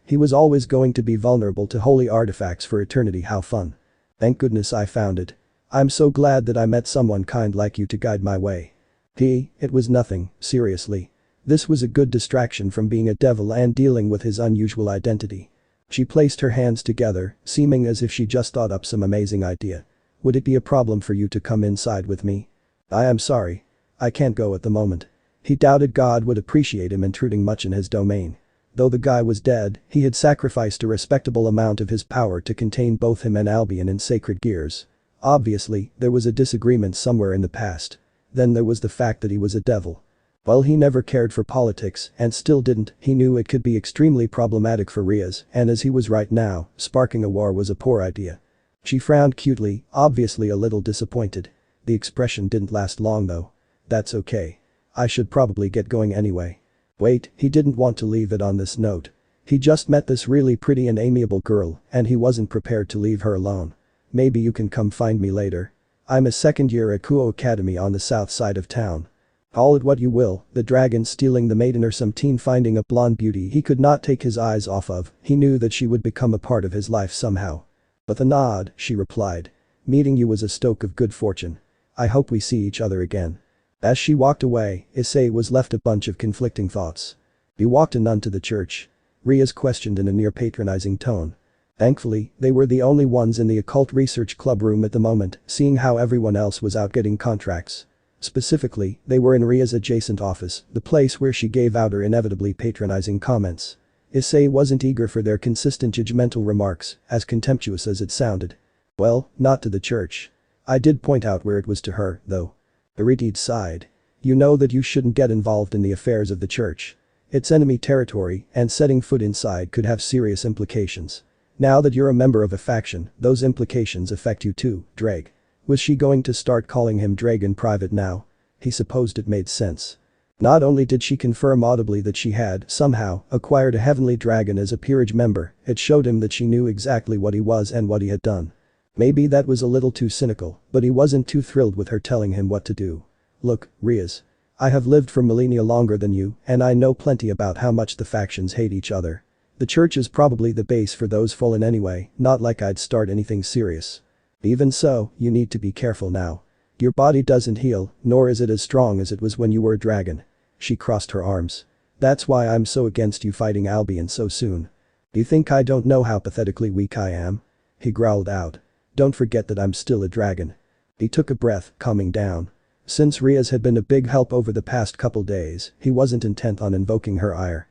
He was always going to be vulnerable to holy artifacts for eternity, how fun. Thank goodness I found it. I'm so glad that I met someone kind like you to guide my way. It was nothing, seriously. This was a good distraction from being a devil and dealing with his unusual identity. She placed her hands together, seeming as if she just thought up some amazing idea. Would it be a problem for you to come inside with me? I am sorry. I can't go at the moment. He doubted God would appreciate him intruding much in his domain. Though the guy was dead, he had sacrificed a respectable amount of his power to contain both him and Albion in sacred gears. Obviously, there was a disagreement somewhere in the past. Then there was the fact that he was a devil. While he never cared for politics and still didn't, he knew it could be extremely problematic for Rias, and as he was right now, sparking a war was a poor idea. She frowned cutely, obviously a little disappointed. The expression didn't last long though. That's okay. I should probably get going anyway. Wait, he didn't want to leave it on this note. He just met this really pretty and amiable girl, and he wasn't prepared to leave her alone. Maybe you can come find me later. I'm a second year at Kuo Academy on the south side of town. Call it what you will, the dragon stealing the maiden or some teen finding a blonde beauty he could not take his eyes off of, he knew that she would become a part of his life somehow. With a nod, she replied. Meeting you was a stoke of good fortune. I hope we see each other again. As she walked away, Issei was left a bunch of conflicting thoughts. You walked a nun to the church? Rias questioned in a near patronizing tone. Thankfully, they were the only ones in the occult research club room at the moment, seeing how everyone else was out getting contracts. Specifically, they were in Ria's adjacent office, the place where she gave out her inevitably patronizing comments. Issei wasn't eager for their consistent judgmental remarks, as contemptuous as it sounded. Well, not to the church. I did point out where it was to her, though. Iridid sighed. You know that you shouldn't get involved in the affairs of the church. It's enemy territory, and setting foot inside could have serious implications. Now that you're a member of a faction, those implications affect you too, Ddraig. Was she going to start calling him Ddraig in private now? He supposed it made sense. Not only did she confirm audibly that she had, somehow, acquired a heavenly dragon as a peerage member, it showed him that she knew exactly what he was and what he had done. Maybe that was a little too cynical, but he wasn't too thrilled with her telling him what to do. Look, Rias. I have lived for millennia longer than you, and I know plenty about how much the factions hate each other. The church is probably the base for those fallen anyway, not like I'd start anything serious. Even so, you need to be careful now. Your body doesn't heal, nor is it as strong as it was when you were a dragon. She crossed her arms. That's why I'm so against you fighting Albion so soon. You think I don't know how pathetically weak I am? He growled out. Don't forget that I'm still a dragon. He took a breath, calming down. Since Rias had been a big help over the past couple days, he wasn't intent on invoking her ire.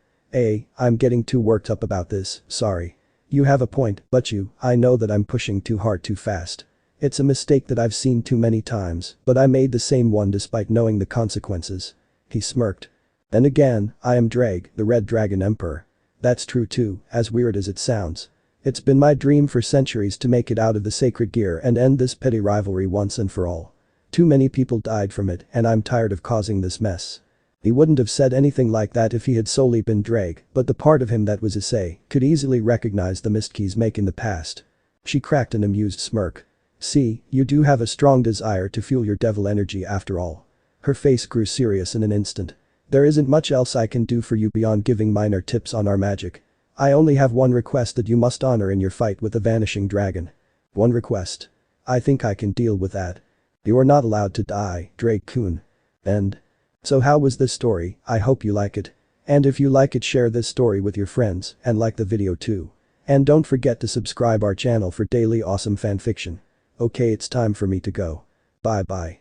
I'm getting too worked up about this, sorry. You have a point, but I know that I'm pushing too hard too fast. It's a mistake that I've seen too many times, but I made the same one despite knowing the consequences. He smirked. Then again, I am Ddraig, the Red Dragon Emperor. That's true too, as weird as it sounds. It's been my dream for centuries to make it out of the sacred gear and end this petty rivalry once and for all. Too many people died from it, and I'm tired of causing this mess. He wouldn't have said anything like that if he had solely been Ddraig, but the part of him that was Issei could easily recognize the mistakes made in the past. She cracked an amused smirk. See, you do have a strong desire to fuel your devil energy after all. Her face grew serious in an instant. There isn't much else I can do for you beyond giving minor tips on our magic. I only have one request that you must honor in your fight with the vanishing dragon. One request. I think I can deal with that. You are not allowed to die, Ddraig-kun. And? So how was this story? I hope you like it. And if you like it, share this story with your friends and like the video too. And don't forget to subscribe our channel for daily awesome fanfiction. Okay, it's time for me to go. Bye bye.